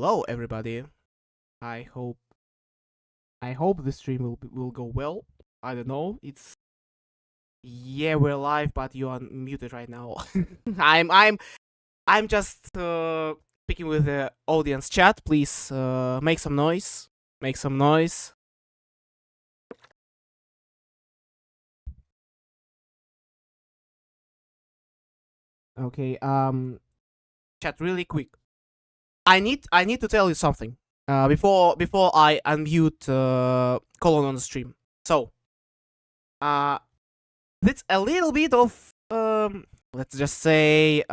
Hello, everybody. I hope I hope the stream will go well. I don't know. We're live, but you are muted right now. I'm just speaking with the audience chat. Please make some noise. Make some noise. Okay. Chat really quick. I need to tell you something. Before I unmute Colin on the stream. So, that's a little bit of let's just say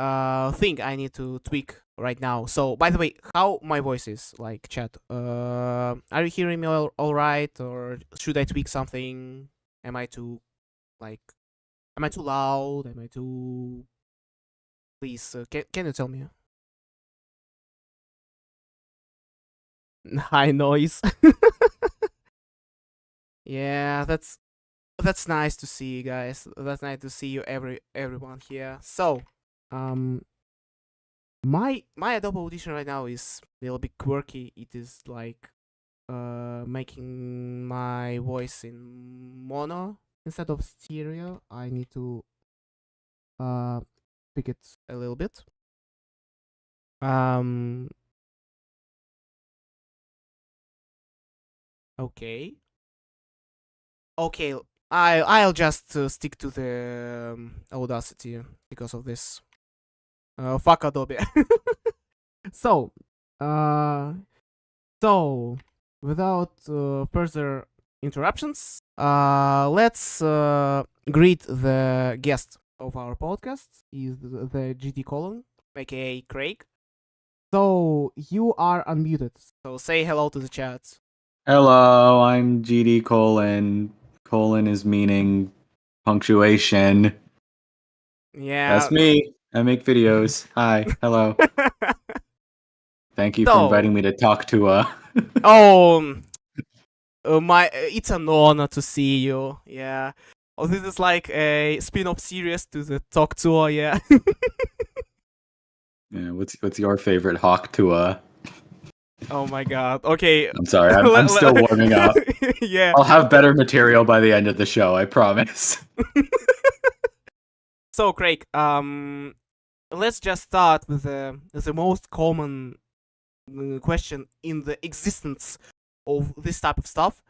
thing I need to tweak right now. So, by the way, how my voice is like, chat? Are you hearing me all right, or should I tweak something? Am I too loud? Am I too? Please, can you tell me? High noise. Yeah, that's nice to see you guys. That's nice to see you everyone here. So, my Adobe Audition right now is a little bit quirky. It is like making my voice in mono instead of stereo. I need to pick it a little bit. Okay. I'll just stick to the Audacity because of this. Fuck Adobe. So, without further interruptions, let's greet the guest of our podcast. Is the GD Colin, aka Craig. So you are unmuted. So say hello to the chat. Hello, I'm GD Colin. Colon is meaning punctuation. Yeah. That's me. I make videos. Hi. Hello. Thank you for inviting me to talk to it's an honor to see you. Yeah. Oh, this is like a spin-off series to the Talk Tour, yeah. Yeah, what's your favorite Hawk Tour? Oh my god. Okay. I'm sorry. I'm still warming up. Yeah. I'll have better material by the end of the show, I promise. So, Craig, let's just start with the most common question in the existence of this type of stuff.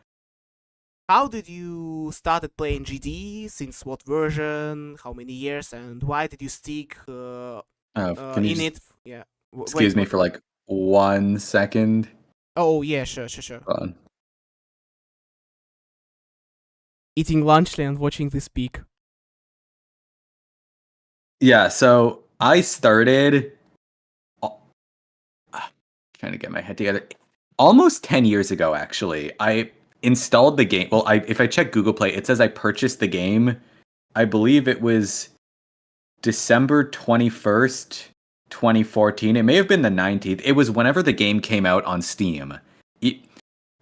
How did you started playing GD? Since what version? How many years? And why did you stick in it? Yeah. Excuse me for like 1 second. Oh yeah, sure. Hold on. Eating lunch and watching this peak. Yeah, so I started trying to get my head together. Almost 10 years ago, actually. I installed the game. Well, if I check Google Play, it says I purchased the game. I believe it was December 21st, 2014. It may have been the 19th. It was whenever the game came out on Steam.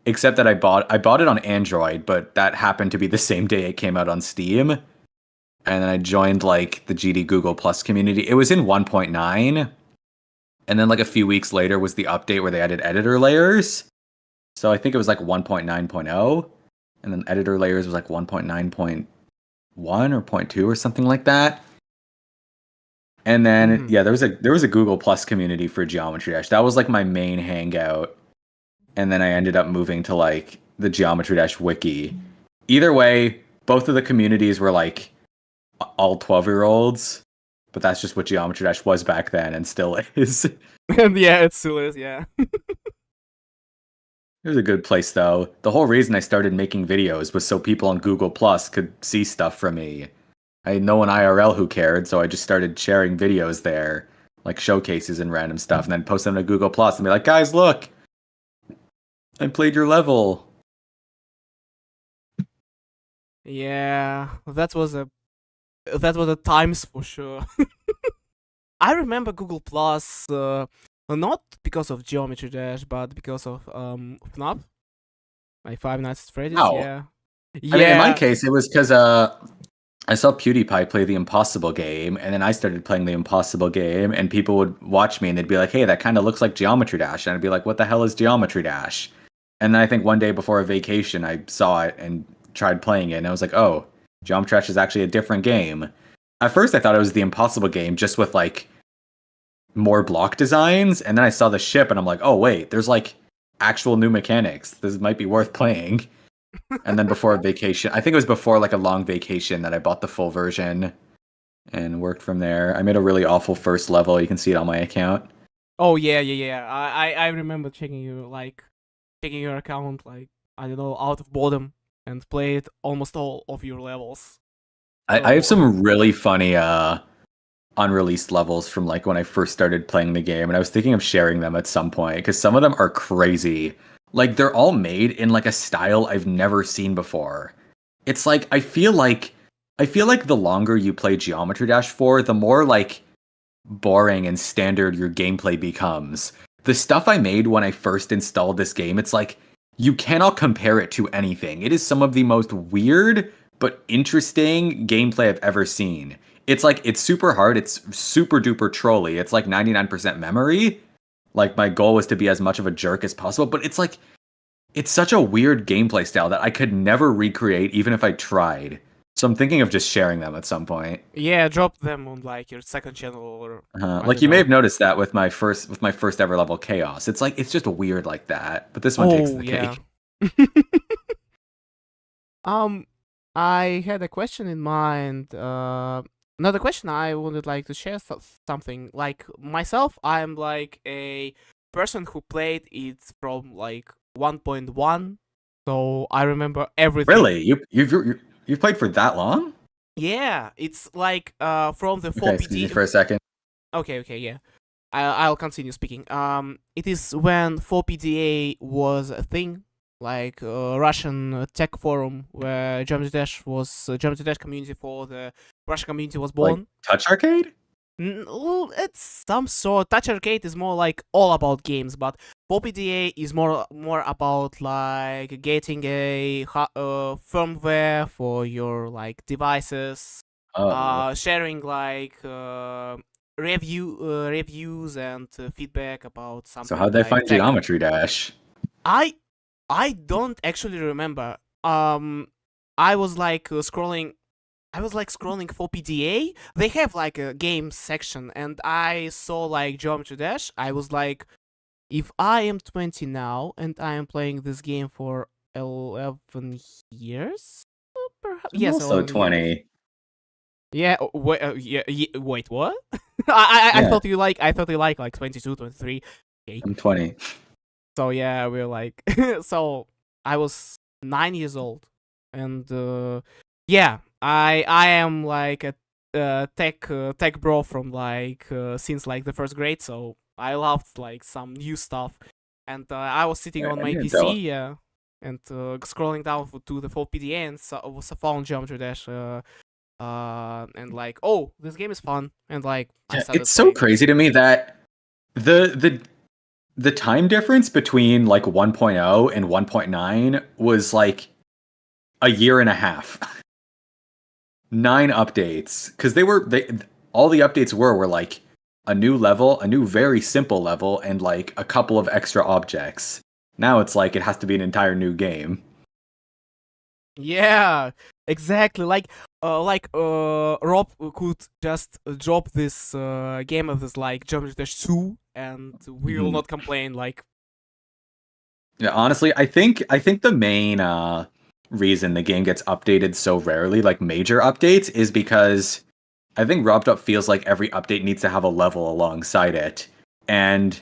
Except that I bought it on Android, but that happened to be the same day it came out on Steam. And then I joined like the GD Google Plus community. It was in 1.9. And then like a few weeks later was the update where they added editor layers. So I think it was like 1.9.0. And then editor layers was like 1.9.1 or 0.2 or something like that. And then there was a Google Plus community for Geometry Dash. That was like my main hangout. And then I ended up moving to like the Geometry Dash wiki. Either way, both of the communities were like all 12-year-olds. But that's just what Geometry Dash was back then and still is. Yeah, it still is, yeah. It was a good place though. The whole reason I started making videos was so people on Google Plus could see stuff from me. I had no one IRL who cared, so I just started sharing videos there, like showcases and random stuff, and then post them to Google Plus and be like, guys, look! I played your level. Yeah, that was the times for sure. I remember Google Plus, not because of Geometry Dash, but because of FNAF, like Five Nights at Freddy's. Oh. Yeah. I mean, in my case, it was because I saw PewDiePie play the Impossible game, and then I started playing the Impossible game, and people would watch me and they'd be like, "Hey, that kind of looks like Geometry Dash," and I'd be like, "What the hell is Geometry Dash?" And then I think one day before a vacation, I saw it and tried playing it, and I was like, "Oh, Geometry Dash is actually a different game." At first, I thought it was the Impossible game, just with like more block designs, and then I saw the ship, and I'm like, "Oh wait, there's like actual new mechanics. This might be worth playing." And then before a vacation, I think it was before like a long vacation that I bought the full version and worked from there. I made a really awful first level. You can see it on my account. Oh yeah. I remember checking your account, like, I don't know, out of boredom, and played almost all of your levels. I have some really funny unreleased levels from like when I first started playing the game, and I was thinking of sharing them at some point because some of them are crazy. Like they're all made in like a style I've never seen before. It's like I feel like the longer you play Geometry Dash for, the more like boring and standard your gameplay becomes. The stuff I made when I first installed this game, it's like you cannot compare it to anything. It is some of the most weird but interesting gameplay I've ever seen. It's like it's super hard, it's super duper trolly. It's like 99% memory. Like my goal was to be as much of a jerk as possible, but it's like it's such a weird gameplay style that I could never recreate even if I tried. So I'm thinking of just sharing them at some point. Yeah, drop them on like your second channel or I Like don't you may know. have noticed that with my first ever level Chaos. It's like it's just weird like that. But this one takes Oh the yeah. cake. I had a question in mind. Not a question. I would like to share something. Like myself, I'm like a person who played it from like 1.1, so I remember everything. Really? You've played for that long? Yeah, it's like from the Okay, excuse me 4PD. for a second. Okay, yeah. I'll continue speaking. It is when 4PDA was a thing, like Russian tech forum where Geometry Dash community for the Russian community was Like born. Touch Arcade? Well, it's some sort. Touch Arcade is more like all about games, but 4PDA is more about like getting a firmware for your like devices, Oh. sharing like reviews and feedback about So something how'd they like find tech. Geometry Dash? I don't actually remember. I was like scrolling. I was like scrolling for PDA. They have like a game section, and I saw like Geometry Dash. I was like, if I am 20 now and I am playing this game for 11 years, perhaps I'm yes, also 11 years. 20. Yeah. Wait, what? I Yeah. thought you like 22, 23. Okay. I'm 20. So yeah, we're like so I was 9 years old, and yeah, I am like a tech bro from like since like the first grade. So I loved like some new stuff, and I was sitting on I my didn't tell. PC, and scrolling down to the full PDA, and found Geometry Dash. And like, oh, this game is fun, and like I started It's so playing. crazy to me that the time difference between like 1.0 and 1.9 was like a year and a half. 9 updates because they all the updates were like a new level, a new very simple level, and like a couple of extra objects. Now it's like it has to be an entire new game. Yeah, exactly. Like Rob could just drop this game of this like Geometry Dash 2, and we will Mhm. not complain. Like, Yeah, honestly, I think the main reason the game gets updated so rarely, like major updates, is because I think RobTop feels like every update needs to have a level alongside it. And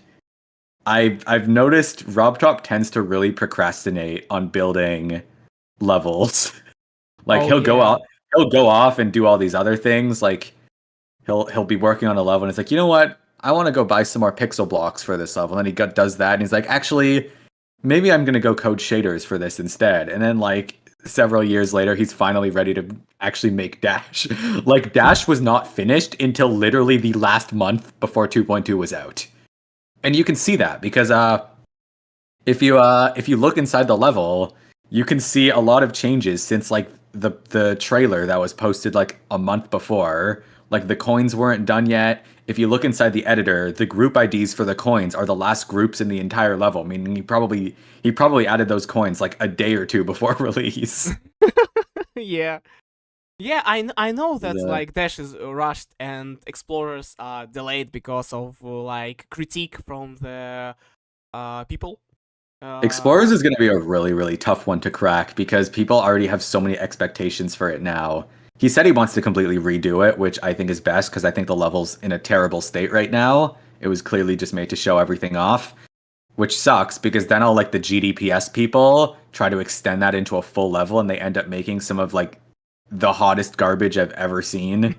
I've noticed RobTop tends to really procrastinate on building levels. Like oh yeah, he'll go off and do all these other things. Like he'll be working on a level and it's like, you know what? I want to go buy some more pixel blocks for this level. And then does that and he's like, actually, maybe I'm gonna go code shaders for this instead. And then like several years later, he's finally ready to actually make Dash. Like Dash was not finished until literally the last month before 2.2 was out. And you can see that because if you look inside the level, you can see a lot of changes since like the trailer that was posted like a month before. Like the coins weren't done yet. If you look inside the editor, the group IDs for the coins are the last groups in the entire level, meaning he probably added those coins like a day or two before release. Yeah. Yeah, I know that Yeah. like Dash is rushed and explorers are delayed because of like critique from the people. Explorers is going to be a really, really tough one to crack because people already have so many expectations for it now. He said he wants to completely redo it, which I think is best because I think the level's in a terrible state right now. It was clearly just made to show everything off, which sucks because then all like the GDPS people try to extend that into a full level and they end up making some of like the hottest garbage I've ever seen.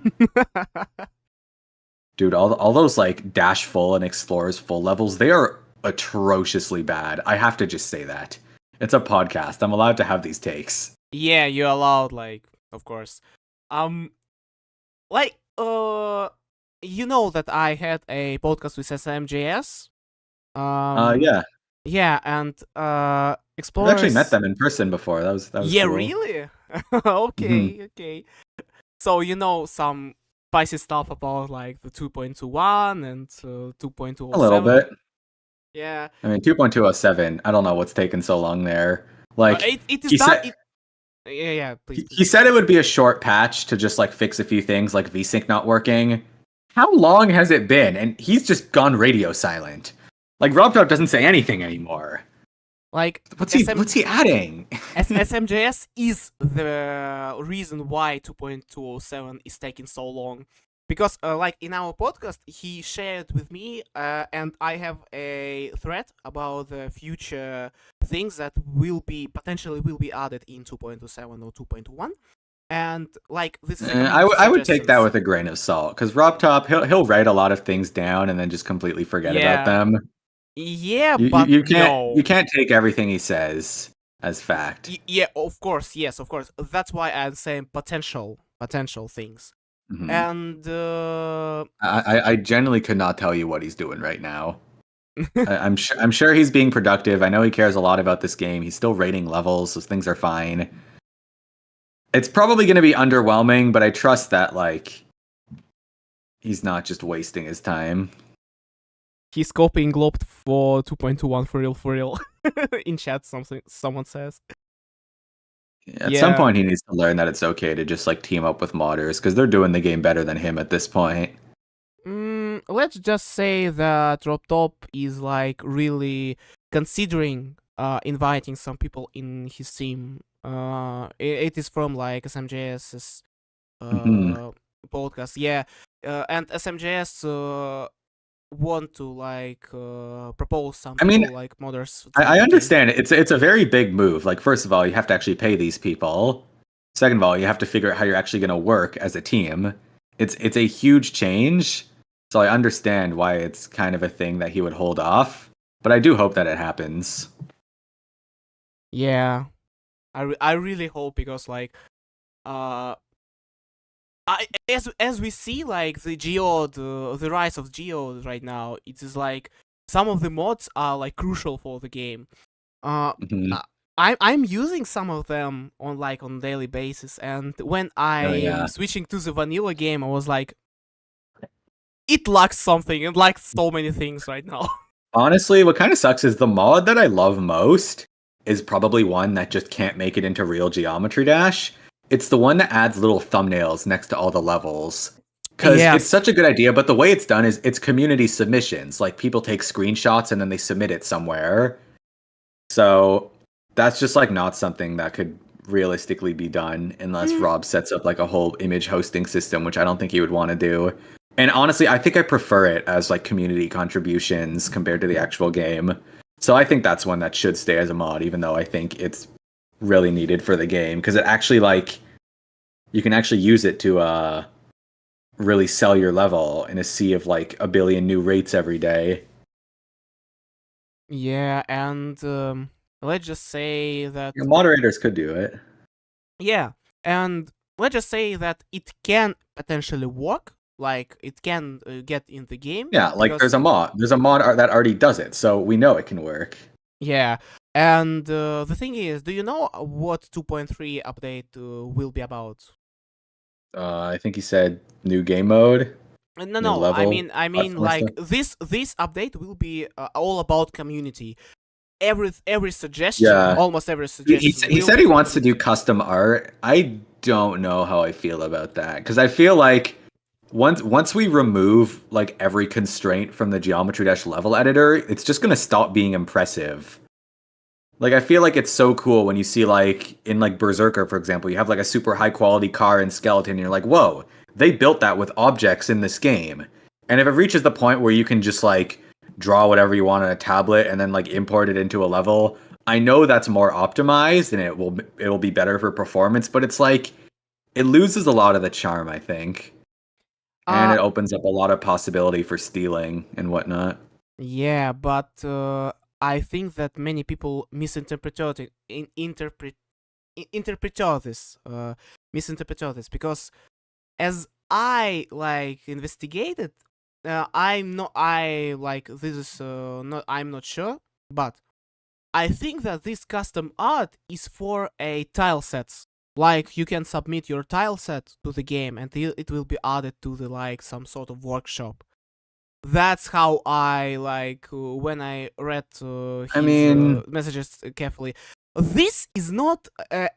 Dude, all those like Dash full and Explorers full levels, they are atrociously bad. I have to just say that. It's a podcast. I'm allowed to have these takes. Yeah, you're allowed, like, of course. Like, you know that I had a podcast with SMJS. Yeah. Yeah, and I've Explorers. actually met them in person before. That was Yeah, cool. really? Okay. So you know some spicy stuff about like the 2.21 and 2.207. A little bit. Yeah. I mean, 2.207. I don't know what's taken so long there. Like it is he not. said, Yeah, please. he said it would be a short patch to just like fix a few things, like VSync not working. How long has it been? And he's just gone radio silent. Like RobTop doesn't say anything anymore. Like what's he adding? SMJS is the reason why 2.207 is taking so long. Because like in our podcast, he shared with me, and I have a thread about the future things that potentially will be added in 2.27 or 2.1. And like this is I would take that with a grain of salt because RobTop he'll write a lot of things down and then just completely forget about them. Yeah, but you can't take everything he says as fact. Yeah, of course, yes, of course. That's why I'm saying potential things. Mm-hmm. And I generally could not tell you what he's doing right now. I'm sure he's being productive. I know he cares a lot about this game. He's still rating levels, so things are fine. It's probably going to be underwhelming, but I trust that like he's not just wasting his time. He's copying Globed for 2.21 for real. In chat, someone says. At some point, he needs to learn that it's okay to just like team up with modders because they're doing the game better than him at this point. Let's just say that RobTop is like really considering inviting some people in his team. It is from like SMJS's podcast, yeah, and SMJS want to like propose some people, like modders. I understand it. It's a very big move. Like first of all, you have to actually pay these people. Second of all, you have to figure out how you're actually going to work as a team. It's a huge change. So I understand why it's kind of a thing that he would hold off, but I do hope that it happens. Yeah, I really hope because like as we see like the geode, the rise of geode right now, it is like some of the mods are like crucial for the game. I'm using some of them on daily basis, and when I'm switching to the vanilla game, I was like, it lacks something. It lacks so many things right now. Honestly, what kind of sucks is the mod that I love most is probably one that just can't make it into real Geometry Dash. It's the one that adds little thumbnails next to all the levels. Because it's such a good idea, but the way it's done is it's community submissions. Like people take screenshots and then they submit it somewhere. So that's just like not something that could realistically be done unless Rob sets up like a whole image hosting system, which I don't think he would want to do. And honestly, I think I prefer it as like community contributions compared to the actual game. So I think that's one that should stay as a mod, even though I think it's really needed for the game because it actually like you can actually use it to really sell your level in a sea of like a billion new rates every day. Yeah, and let's just say that your moderators could do it. Yeah, and let's just say that it can potentially work. Like it can get in the game. Yeah, like there's a mod that already does it, so we know it can work. Yeah, and the thing is, do you know what 2.3 update will be about? I think he said new game mode, No, new no. I level, mean, lots more like stuff. this update will be all about community. Every suggestion, Yeah, almost every he suggestion he will said be he from wants to do community. custom art. I don't know how I feel about that because I feel like once we remove like every constraint from the Geometry Dash level editor, it's just gonna stop being impressive. Like I feel like it's so cool when you see like in like Berserker, for example, you have like a super high quality car and skeleton, and you're like, whoa, they built that with objects in this game. And if it reaches the point where you can just like draw whatever you want on a tablet and then like import it into a level, I know that's more optimized and it'll be better for performance, but it's like it loses a lot of the charm, I think. And Uh it opens up a lot of possibility for stealing and whatnot. yeah, but I think that many people interpret this misinterpret this because as I like investigated, I'm not sure, but I think that this custom art is for a tile sets. Like you can submit your tile set to the game and it will be added to the like some sort of workshop. That's how I like when I read I his mean, messages carefully. This is not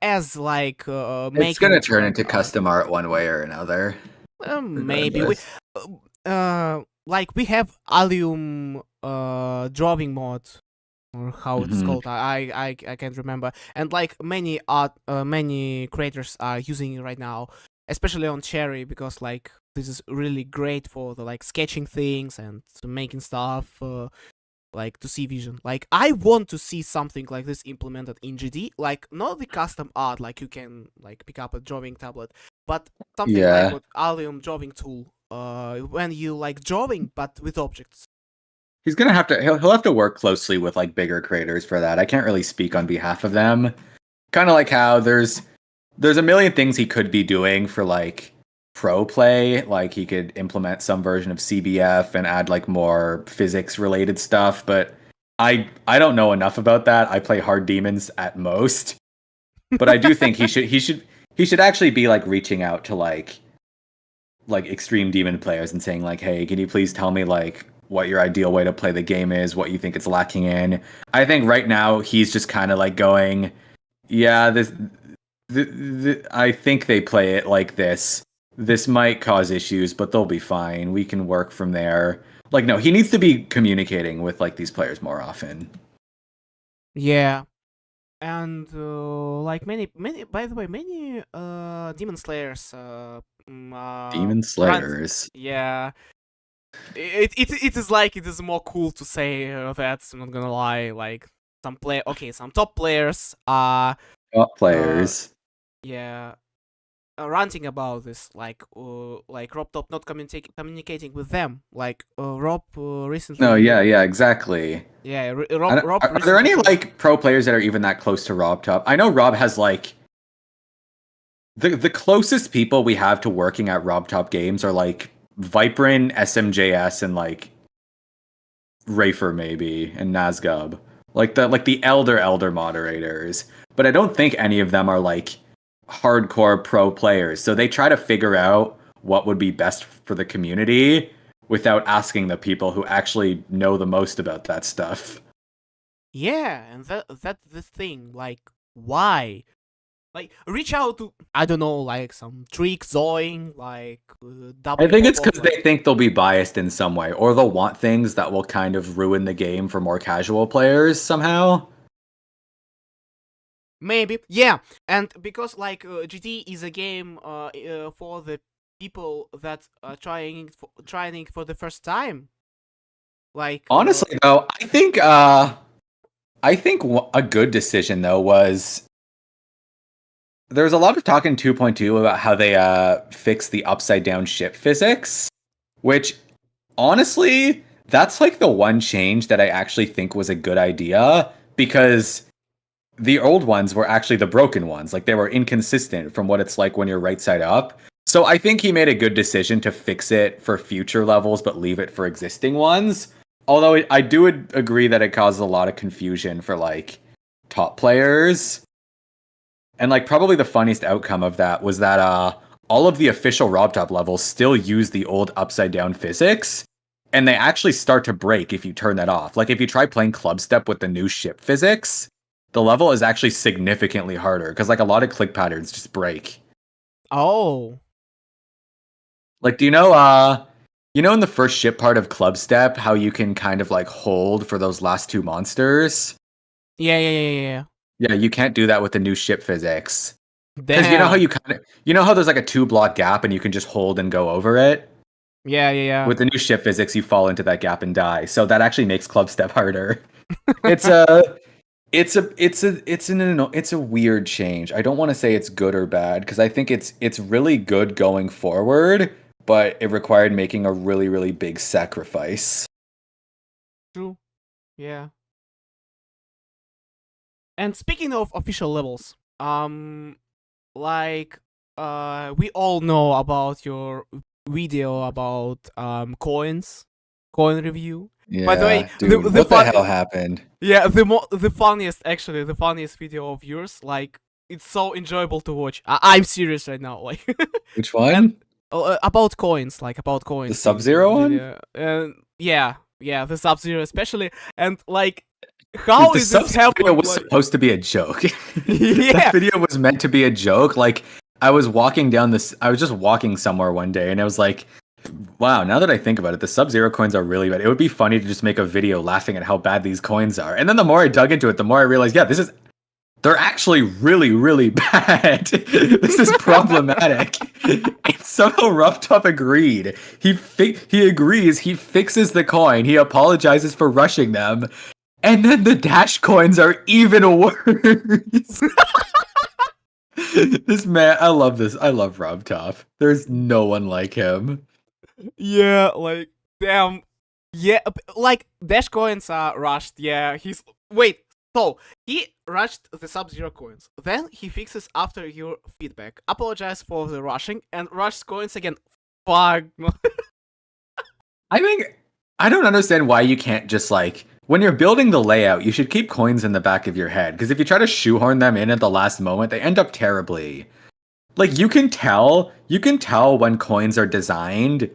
as like it's gonna making turn like into art. custom art one way or another, Maybe we regardless. like we have allium drawing mod or how it's Hmm. called. I can't remember. And like many creators are using it right now, especially on Cherry because like this is really great for the like sketching things and making stuff. Like to see vision. Like I want to see something like this implemented in GD. Like not the custom art, like you can like pick up a drawing tablet, but something like Yeah. what Allium drawing tool. When you like drawing but with objects. He's gonna have to he'll have to work closely with like bigger creators for that. I can't really speak on behalf of them. Kind of like how there's a million things he could be doing for like pro play, like he could implement some version of CBF and add like more physics related stuff, but I don't know enough about that. I play hard demons at most, but I do think he should actually be like reaching out to like extreme demon players and saying like, "Hey, can you please tell me like what your ideal way to play the game is, what you think it's lacking in?" I think right now he's just kind of like going, "Yeah, I think they play it like this. This might cause issues, but they'll be fine. We can work from there." Like no, he needs to be communicating with like these players more often. Yeah. And like many by the way many demon slayers Demon run. Slayers. Yeah, it is like it is more cool to say that. I'm not gonna lie. Like some top players are Top uh players. yeah ranting about this. Like Rob Top not communicating with them. Like Rob No, recently. yeah, exactly. Yeah, Are, Rob are there recently any told. like pro players that are even that close to Rob Top? I know Rob has like the closest people we have to working at Rob Top Games are like Viperin, SMJS, and like Rafer maybe and Nazgub. Like the elder moderators. But I don't think any of them are like hardcore pro players. So they try to figure out what would be best for the community without asking the people who actually know the most about that stuff. Yeah, and that's the thing. Like, why? Like, reach out to I don't know, like some trick Zoing, like I W think it's Popov, because like they think they'll be biased in some way, or they'll want things that will kind of ruin the game for more casual players somehow. maybe yeah, and because like GT is a game for the people that are trying it for the first time. Like, Honestly, though, I think a good decision though was there's a lot of talk in 2.2 about how they fix the upside down ship physics, which honestly, that's like the one change that I actually think was a good idea because the old ones were actually the broken ones. Like they were inconsistent from what it's like when you're right side up. So I think he made a good decision to fix it for future levels but leave it for existing ones. Although I do agree that it causes a lot of confusion for like top players. And like probably the funniest outcome of that was that all of the official RobTop levels still use the old upside down physics, and they actually start to break if you turn that off. Like if you try playing club step with the new ship physics, the level is actually significantly harder because like a lot of click patterns just break. Oh. Like, do you know in the first ship part of club step how you can kind of like hold for those last two monsters? Yeah. Yeah, you can't do that with the new ship physics. Because Damn. you know how you know how there's like a 2-block gap and you can just hold and go over it? Yeah. With the new ship physics, you fall into that gap and die. So that actually makes club step harder. It's a weird change. I don't want to say it's good or bad because I think it's really good going forward, but it required making a really, really big sacrifice. True. Yeah. And speaking of official levels, like we all know about your video about coin review. Yeah, by the way, dude, what the hell happened? Yeah, the funniest video of yours. Like it's so enjoyable to watch. I'm serious right now. Like Which one? about coins, The Sub-Zero one? Yeah, the Sub-Zero especially, and like how Dude, is this video happening? was supposed to be a joke. Yeah. That video was meant to be a joke. Like I was just walking somewhere one day and I was like, wow, now that I think about it, the Sub-Zero coins are really bad. It would be funny to just make a video laughing at how bad these coins are. And then the more I dug into it, the more I realized, yeah, they're actually really, really bad. This is problematic. And somehow RobTop agreed. He agrees, he fixes the coin, he apologizes for rushing them, and then the Dash coins are even worse. This man, I love this. I love RobTop. There's no one like him. Yeah, like damn. Yeah, like Dash coins are rushed. Yeah, so he rushed the Sub-Zero coins. Then he fixes after your feedback, apologize for the rushing, and rushes coins again. Fuck. I think I don't understand why you can't just like when you're building the layout, you should keep coins in the back of your head because if you try to shoehorn them in at the last moment, they end up terribly. Like you can tell when coins are designed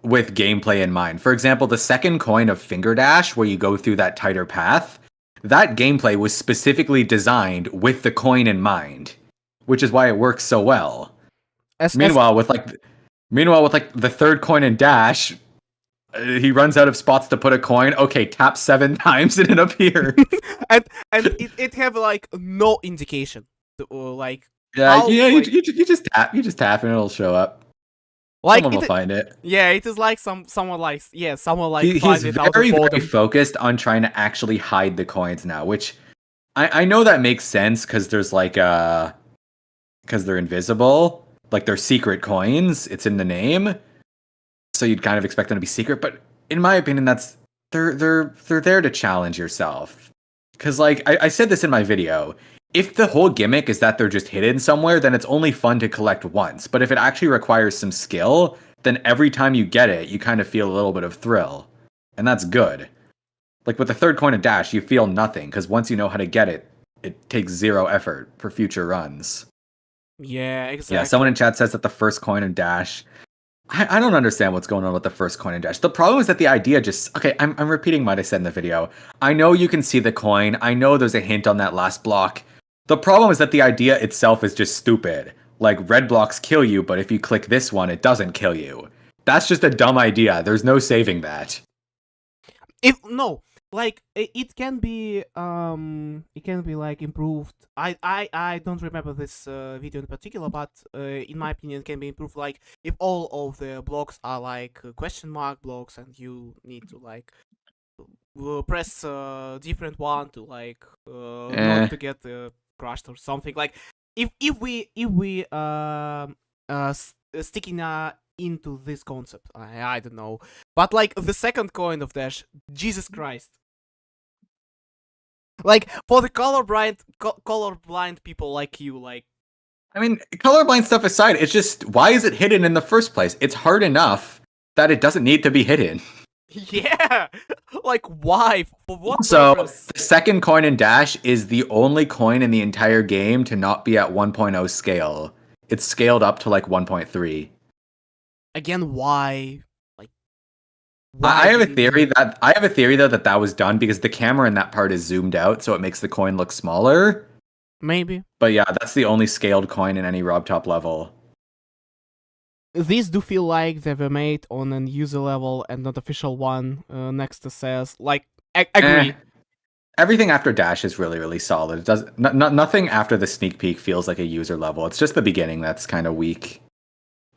with gameplay in mind. For example, the second coin of Finger Dash, where you go through that tighter path, that gameplay was specifically designed with the coin in mind, which is why it works so well. Meanwhile, with the third coin in Dash, he runs out of spots to put a coin. Okay, tap 7 times and it appears. and it have like no indication, like you just tap and it'll show up. Like someone will find it. Yeah, it is like someone he's very focused on trying to actually hide the coins now, which I know that makes sense because there's like because they're invisible, like they're secret coins. It's in the name, so you'd kind of expect them to be secret. But in my opinion, they're there to challenge yourself. Because like I said this in my video. If the whole gimmick is that they're just hidden somewhere, then it's only fun to collect once. But if it actually requires some skill, then every time you get it, you kind of feel a little bit of thrill. And that's good. Like with the third coin of Dash, you feel nothing, because once you know how to get it, it takes 0 effort for future runs. Yeah, exactly. Yeah, someone in chat says that the first coin in Dash... I don't understand what's going on with the first coin in Dash. The problem is that the idea just... Okay, I'm repeating what I said in the video. I know you can see the coin. I know there's a hint on that last block. The problem is that the idea itself is just stupid. Like, red blocks kill you, but if you click this one, it doesn't kill you. That's just a dumb idea. There's no saving that. It can be like improved. I don't remember this video in particular, but in my opinion, it can be improved. Like if all of the blocks are like question mark blocks, and you need to like press different one to like not to get crushed or something. Like if we sticking into this concept, I don't know, but like the second coin of Dash, Jesus Christ. Like for the colorblind people like you, like I mean, colorblind stuff aside, it's just why is it hidden in the first place? It's hard enough that it doesn't need to be hidden. Yeah. Like why? For what So purpose? the second coin in Dash is the only coin in the entire game to not be at 1.0 scale. It's scaled up to like 1.3. Again, why? Like I why have a did it theory do? that I have a theory though that was done because the camera in that part is zoomed out, so it makes the coin look smaller. Maybe. But yeah, that's the only scaled coin in any RobTop level. These do feel like they were made on an user level and not official one. Next to says like agree. Everything after Dash is really, really solid. It does nothing after the sneak peek feels like a user level. It's just the beginning that's kind of weak.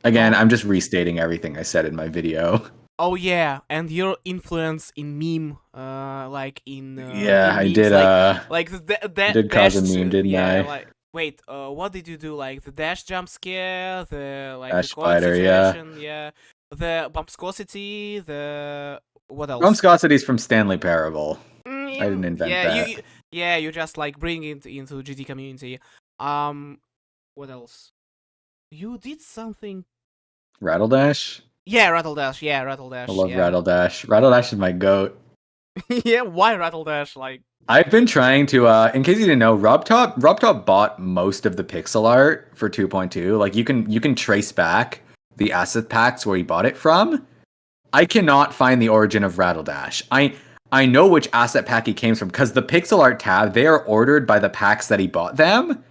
Again, I'm just restating everything I said in my video. Oh yeah, and your influence in meme, like Yeah, in I memes, did. like I did cause a dash, meme, didn't yeah, I? like wait, what did you do? Like the dash jump scare, the like the Dash coin spider, yeah. situation, yeah, the bumpscosity, the what else? Rumscosity's from Stanley Parable. I didn't Mm, invent yeah, that. you just like bring it into GD community. What else? You did something. Rattle Dash? Yeah, Rattle Dash. Yeah, Rattle I Dash. love Yeah. Rattle Dash. Rattle Dash is my goat. Yeah, why Rattle Dash? Like. I've been trying to in case you didn't know, RobTop bought most of the pixel art for 2.2. Like you can trace back the asset packs where he bought it from. I cannot find the origin of Rattle Dash. I know which asset pack he came from because the pixel art tab, they are ordered by the packs that he bought them.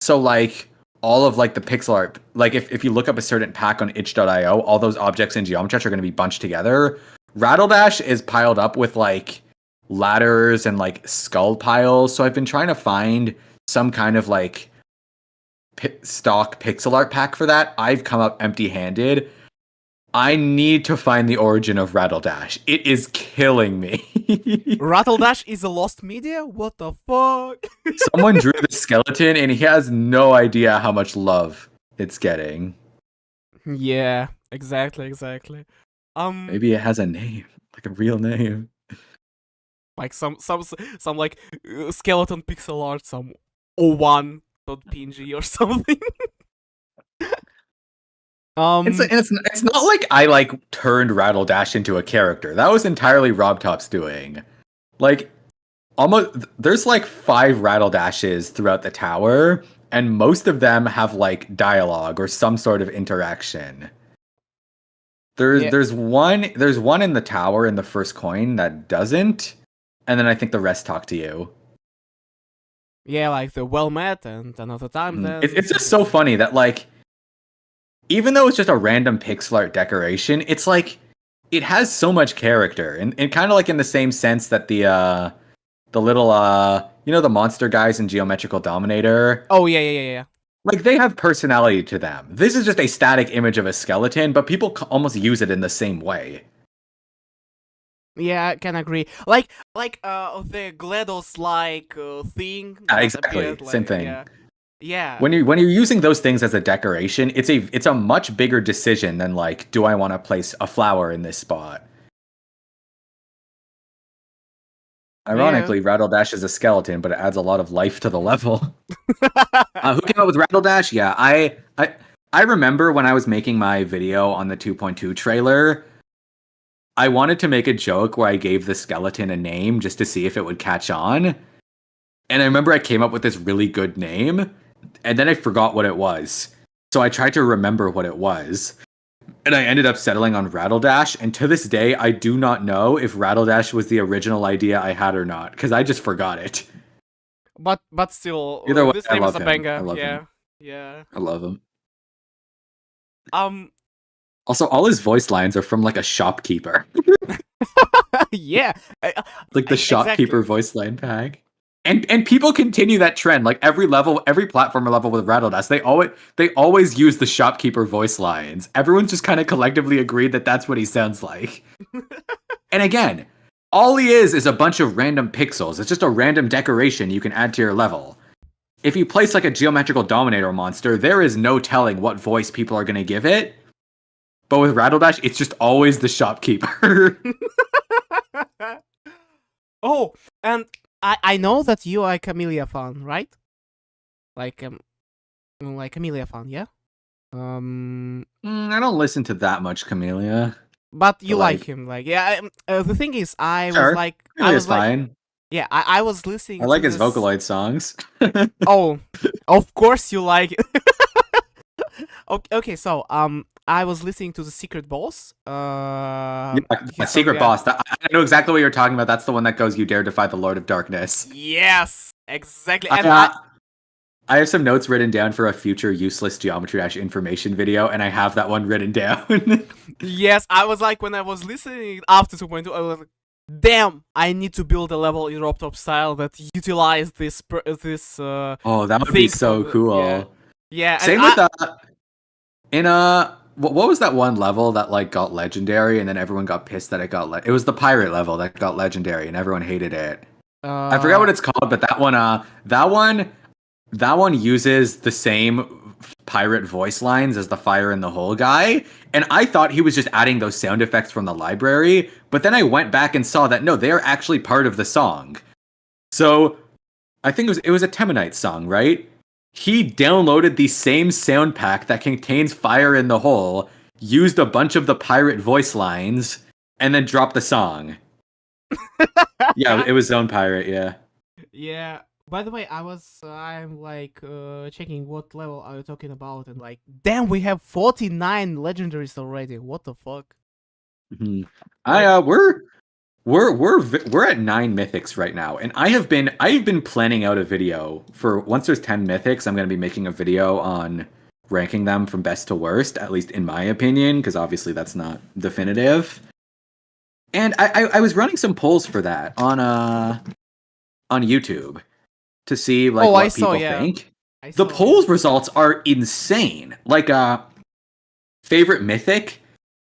So like all of like the pixel art, like if you look up a certain pack on itch.io, all those objects in Geometrical are going to be bunched together. Rattle Dash is piled up with like ladders and like skull piles. So I've been trying to find some kind of like stock pixel art pack for that. I've come up empty-handed. I need to find the origin of Rattle Dash. It is killing me. Rattle Dash is a lost media? What the fuck? Someone drew the skeleton and he has no idea how much love it's getting. Yeah, exactly. Maybe it has a name, like a real name. Like some like skeleton pixel art, some o1.png or something. It's not like I like turned Rattle Dash into a character. That was entirely RobTop's doing. Like almost there's like 5 Rattle Dashes throughout the tower, and most of them have like dialogue or some sort of interaction. Yeah. There's one in the tower in the first coin that doesn't, and then I think the rest talk to you. Yeah, like the well met and another time then. It's just so funny that like even though it's just a random pixel art decoration, it's like it has so much character, and kind of like in the same sense that the little you know the monster guys in Geometrical Dominator. Oh yeah. Like they have personality to them. This is just a static image of a skeleton, but people almost use it in the same way. Yeah, I can agree. Like the GLaDOS like thing. Yeah, that exactly. appeared, Same like, thing. Yeah. When you're using those things as a decoration, it's a much bigger decision than like, do I want to place a flower in this spot? Ironically, Rattle Dash is a skeleton, but it adds a lot of life to the level. Who came up with Rattle Dash? Yeah, I remember when I was making my video on the 2.2 trailer, I wanted to make a joke where I gave the skeleton a name just to see if it would catch on. And I remember I came up with this really good name, and then I forgot what it was. So I tried to remember what it was. And I ended up settling on Rattle Dash, and to this day, I do not know if Rattle Dash was the original idea I had or not, because I just forgot it. But still, Either way, this I name is love a him. banger. I love Yeah. him. Yeah. I love him. Um. Also, all his voice lines are from like a shopkeeper. Yeah. Like the shopkeeper Exactly. voice line pack. And people continue that trend. Like every level, every platformer level with Rattle Dash, they always use the shopkeeper voice lines. Everyone's just kind of collectively agreed that that's what he sounds like. And again, all he is a bunch of random pixels. It's just a random decoration you can add to your level. If you place like a Geometrical Dominator monster, there is no telling what voice people are going to give it. But with Rattle Dash, it's just always the shopkeeper. Oh, and I know that you are a Camellia fan, right? Like Camellia fan, yeah. I don't listen to that much Camellia. But you But, like like, him, like the thing is, I sure, was like, it is fine. yeah, I was I listening like to his this. Vocaloid songs. Oh, of course you like it. Okay, so I was listening to the Secret Boss. Yeah, His song, Secret yeah. Boss. I know exactly what you're talking about. That's the one that goes, "You dare defy the Lord of Darkness." Yes, exactly. I, And uh, I have some notes written down for a future useless Geometry Dash information video, and I have that one written down. yes, I was like, when I was listening after 2.2, I was like, damn, I need to build a level in RobTop style that utilize this Oh, that would be thing so from cool. yeah, and Same with in what was that one level that like got legendary, and then everyone got pissed that it got it was the pirate level that got legendary, and everyone hated it. I forgot what it's called, but that one uses the same pirate voice lines as the fire in the hole guy, and I thought he was just adding those sound effects from the library, but then I went back and saw that no, they're actually part of the song. So I think it was a Temanite song, right? He downloaded the same sound pack that contains fire in the hole, used a bunch of the pirate voice lines, and then dropped the song. Yeah, it was Zone Pirate, yeah. Yeah. By the way, I'm like checking what level are you talking about, and like, damn, we have 49 legendaries already. What the fuck? Mm-hmm. Like, We're at 9 mythics right now, and I've been planning out a video for once there's 10 mythics. I'm going to be making a video on ranking them from best to worst, at least in my opinion, because obviously that's not definitive. And I was running some polls for that on YouTube to see like oh, I what saw, people yeah. think. I The saw, polls yeah. results are insane. Like favorite mythic,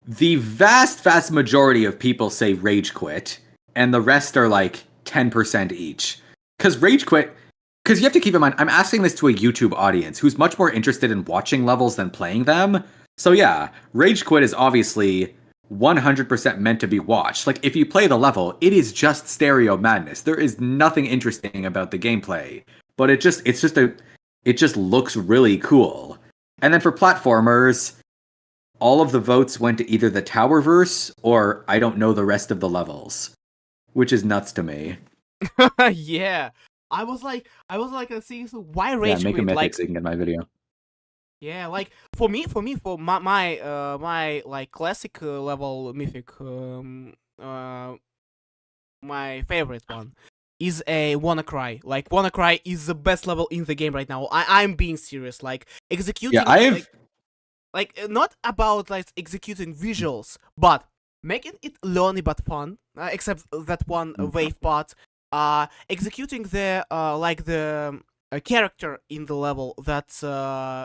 the vast majority of people say rage quit, and the rest are like 10% each. Because rage quit, because you have to keep in mind, I'm asking this to a YouTube audience who's much more interested in watching levels than playing them. So yeah, rage quit is obviously 100% meant to be watched. Like if you play the level, it is just stereo madness. There is nothing interesting about the gameplay, but it just looks really cool. And then for platformers, all of the votes went to either the Towerverse or I don't know the rest of the levels, which is nuts to me. Yeah. I was like, seeing, so why Yeah, rage make a quit? mythic Like, so you can get my video. yeah, like for my like classic level mythic, my favorite one is a WannaCry. Like WannaCry is the best level in the game right now. I'm being serious. Like executing, Yeah, like not about like executing visuals, but making it learny but fun. Except that one wave part. Executing the like the character in the level that's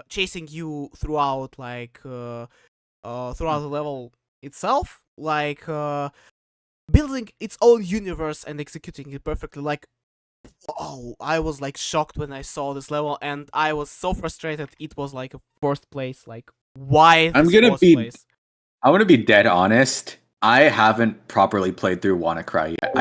chasing you throughout, like throughout the level itself, like building its own universe and executing it perfectly. Like, oh, I was like shocked when I saw this level, and I was so frustrated. It was like a fourth place. Like, why I'm this gonna fourth be place? I want to be dead honest. I haven't properly played through WannaCry yet.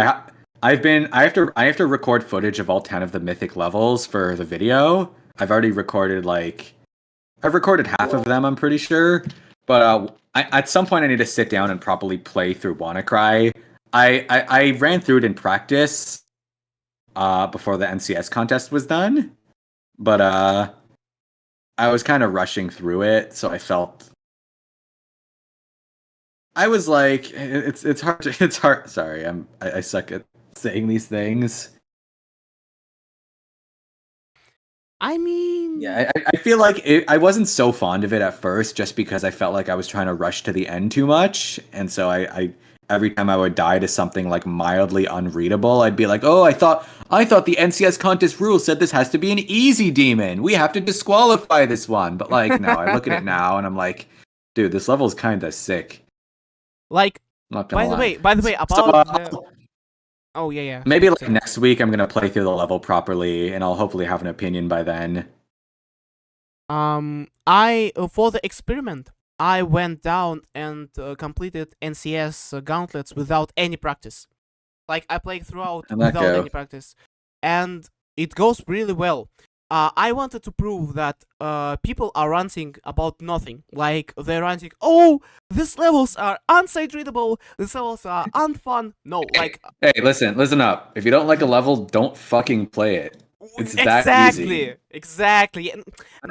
I have to record footage of all 10 of the mythic levels for the video. I've already recorded I've recorded half of them, I'm pretty sure. But at some point I need to sit down and properly play through WannaCry. I ran through it in practice before the NCS contest was done. But I was kind of rushing through it, so I was like, it's hard to, it's hard. Sorry, I suck at saying these things. I mean, Yeah, I feel like I wasn't so fond of it at first, just because I felt like I was trying to rush to the end too much, and so I every time I would die to something like mildly unreadable, I'd be like, oh, I thought the NCS contest rule said this has to be an easy demon. We have to disqualify this one. But like, no, I look at it now and I'm like, dude, this level is kind of sick. like, I'm not gonna lie. by the way, So, about the. Oh yeah, yeah. maybe like Sorry. next week I'm gonna play through the level properly, and I'll hopefully have an opinion by then. I for the experiment, I went down and completed NCS gauntlets without any practice. Like I played throughout And that without go. any practice, and it goes really well. I wanted to prove that people are ranting about nothing. Like they're ranting, oh, these levels are unsight readable, these levels are unfun. No, like Hey, listen up. If you don't like a level, don't fucking play it. It's that easy. exactly.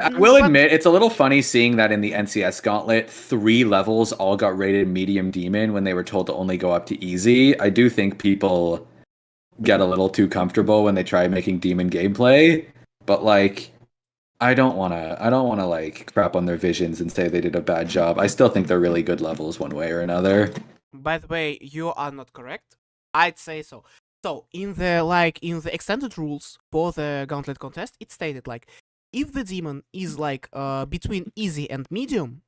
I will But admit, it's a little funny seeing that in the NCS Gauntlet, 3 levels all got rated medium demon when they were told to only go up to easy. I do think people get a little too comfortable when they try making demon gameplay, but like, I don't wanna like crap on their visions and say they did a bad job. I still think they're really good levels one way or another. by the way, you are not correct. I'd say so. So in the extended rules for the Gauntlet contest, it stated like if the demon is like between easy and medium,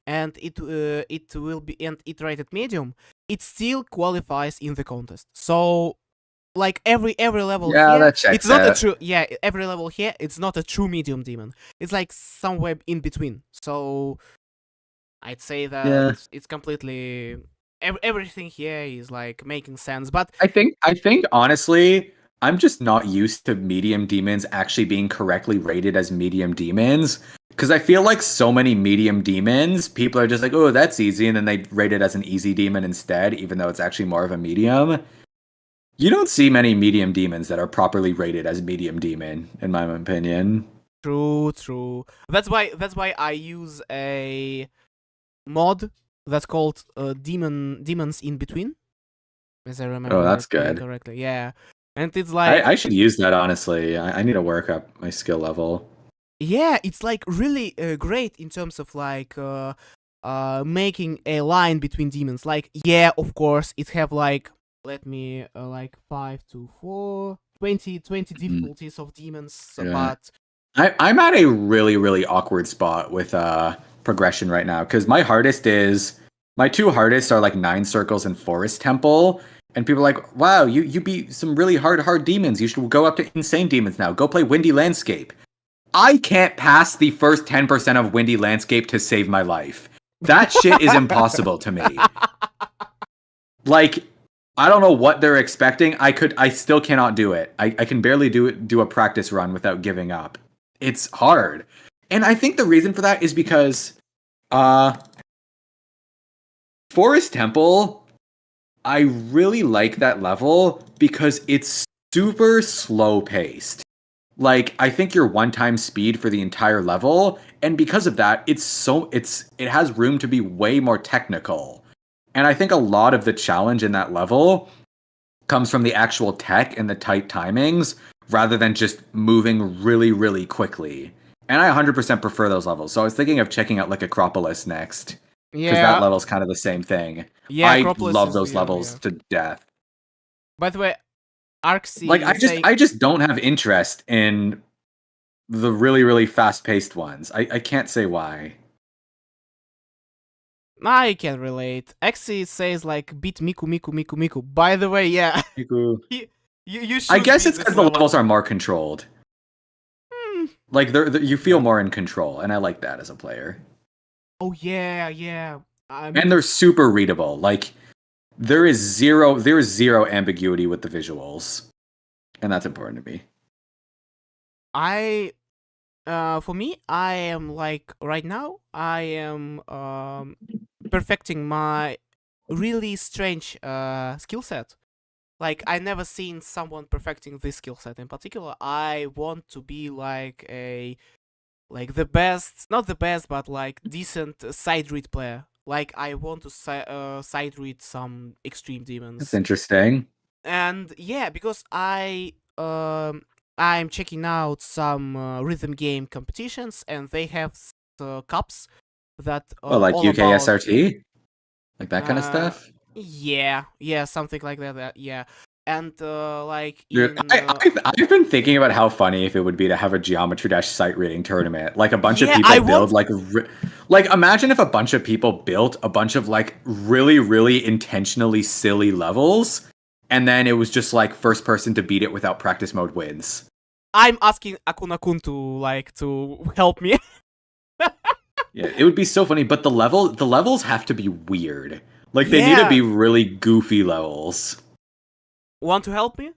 and it will be and it rated medium, it still qualifies in the contest. So like every level Yeah, here, that checks it's not out. a true every level here, it's not a true medium demon. It's like somewhere in between. So I'd say that Yeah. it's completely everything here is like making sense. But I think honestly, I'm just not used to medium demons actually being correctly rated as medium demons. Because I feel like so many medium demons, people are just like, oh, that's easy, and then they rate it as an easy demon instead, even though it's actually more of a medium. You don't see many medium demons that are properly rated as medium demon, in my opinion. true. That's why I use a mod that's called demons in between, as I remember. Oh, that's it good. correctly. Yeah, and it's like I should use that, honestly. I need to work up my skill level. yeah, it's like really great in terms of like making a line between demons. Like yeah, of course, it have like let me like 5 to 4 20 difficulties of demons, Yeah. but I'm at a really, really awkward spot with progression right now because my two hardest are like 9 circles and forest temple, and people are like, wow, you beat some really hard demons. You should go up to insane demons now. Go play windy landscape. I can't pass the first 10% of windy landscape to save my life. That shit is impossible to me. Like, I don't know what they're expecting. I still cannot do it. I can barely do a practice run without giving up. It's hard. And I think the reason for that is because Forest Temple, I really like that level because it's super slow paced. Like, I think your one-time speed for the entire level, and because of that, it has room to be way more technical. And I think a lot of the challenge in that level comes from the actual tech and the tight timings rather than just moving really, really quickly. And I 100% prefer those levels. So I was thinking of checking out like Acropolis next. Because that level's kind of the same thing. yeah, I Acropolis love is those the levels to death. By the way, Arxie Like is I just don't have interest in the really, really fast-paced ones. I can't say why. I can relate. Axie says like beat Miku. By the way, yeah. you should I guess beat it's this because the level. levels are more controlled. Like you feel more in control, and I like that as a player. Oh yeah. And they're super readable. Like there is zero ambiguity with the visuals, and that's important to me. For me, I am like right now. I am perfecting my really strange skill set. Like I never seen someone perfecting this skill set in particular. I want to be like the best, not the best, but like decent side read player. Like I want to side read some extreme demons. That's interesting. And yeah, because I'm checking out some rhythm game competitions, and they have cups that Like all UK about SRT, like that kind of stuff. yeah, something like that. Yeah, and like Dude, in I've been thinking about how funny if it would be to have a Geometry Dash sight reading tournament. Like a bunch of yeah, people I build want like imagine if a bunch of people built a bunch of like really, really intentionally silly levels, and then it was just like first person to beat it without practice mode wins. I'm asking Akuna-kun to help me. Yeah, it would be so funny, but the levels have to be weird. Like they need to be really goofy levels. Want to help me?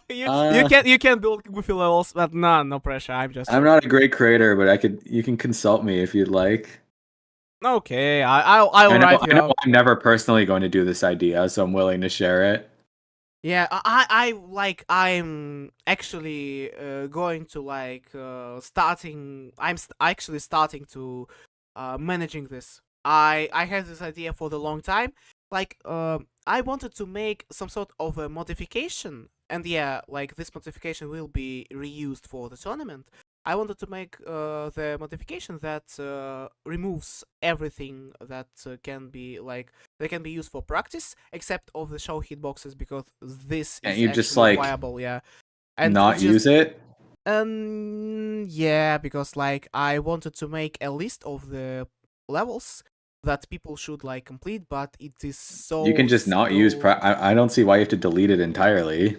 You can build goofy levels, but no pressure. I'm not a great creator, but you can consult me if you'd like. Okay. I'll write you I know out. I'm never personally going to do this idea, so I'm willing to share it. Yeah, I'm actually going to actually starting to managing this. I had this idea for the long time. I wanted to make some sort of a modification, and yeah, like this modification will be reused for the tournament. I wanted to make the modification that removes everything that can be they can be used for practice, except of the show hitboxes, because this And is you actually just like viable. Yeah, and not use it. yeah, because I wanted to make a list of the levels that people should complete, but it is so You can just not use. still I don't see why you have to delete it entirely.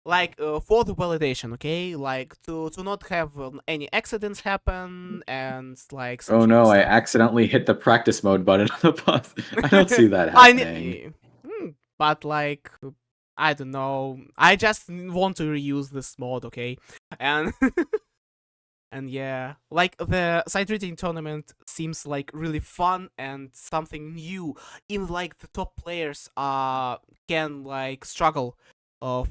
for the validation, okay? To not have any accidents happen and some Oh shitty no! I stuff. accidentally hit the practice mode button on the bus. I don't see that I happening. but I don't know. I just want to reuse this mod, okay? And and yeah, the side reading tournament seems really fun and something new. Even the top players can struggle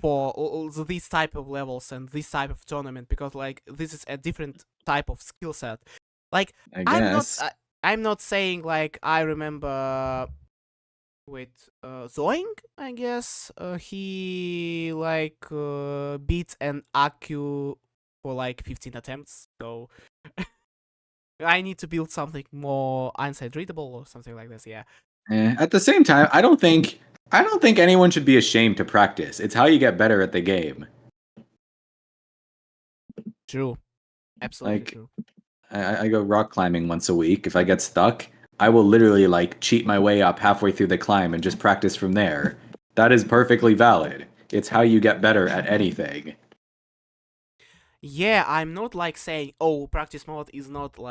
for these type of levels and this type of tournament, because this is a different type of skill set. Like I I'm not guess. I'm not saying I remember Zoing, I guess he beat an Aku for 15 attempts, so I need to build something more inside readable or something like this. Yeah, At the same time, I don't think anyone should be ashamed to practice. It's how you get better at the game. true, absolutely Like true. I go rock climbing once a week. If I get stuck, I will literally cheat my way up halfway through the climb and just practice from there. That is perfectly valid. It's how you get better at anything. Yeah, I'm not saying, oh, practice mode is not is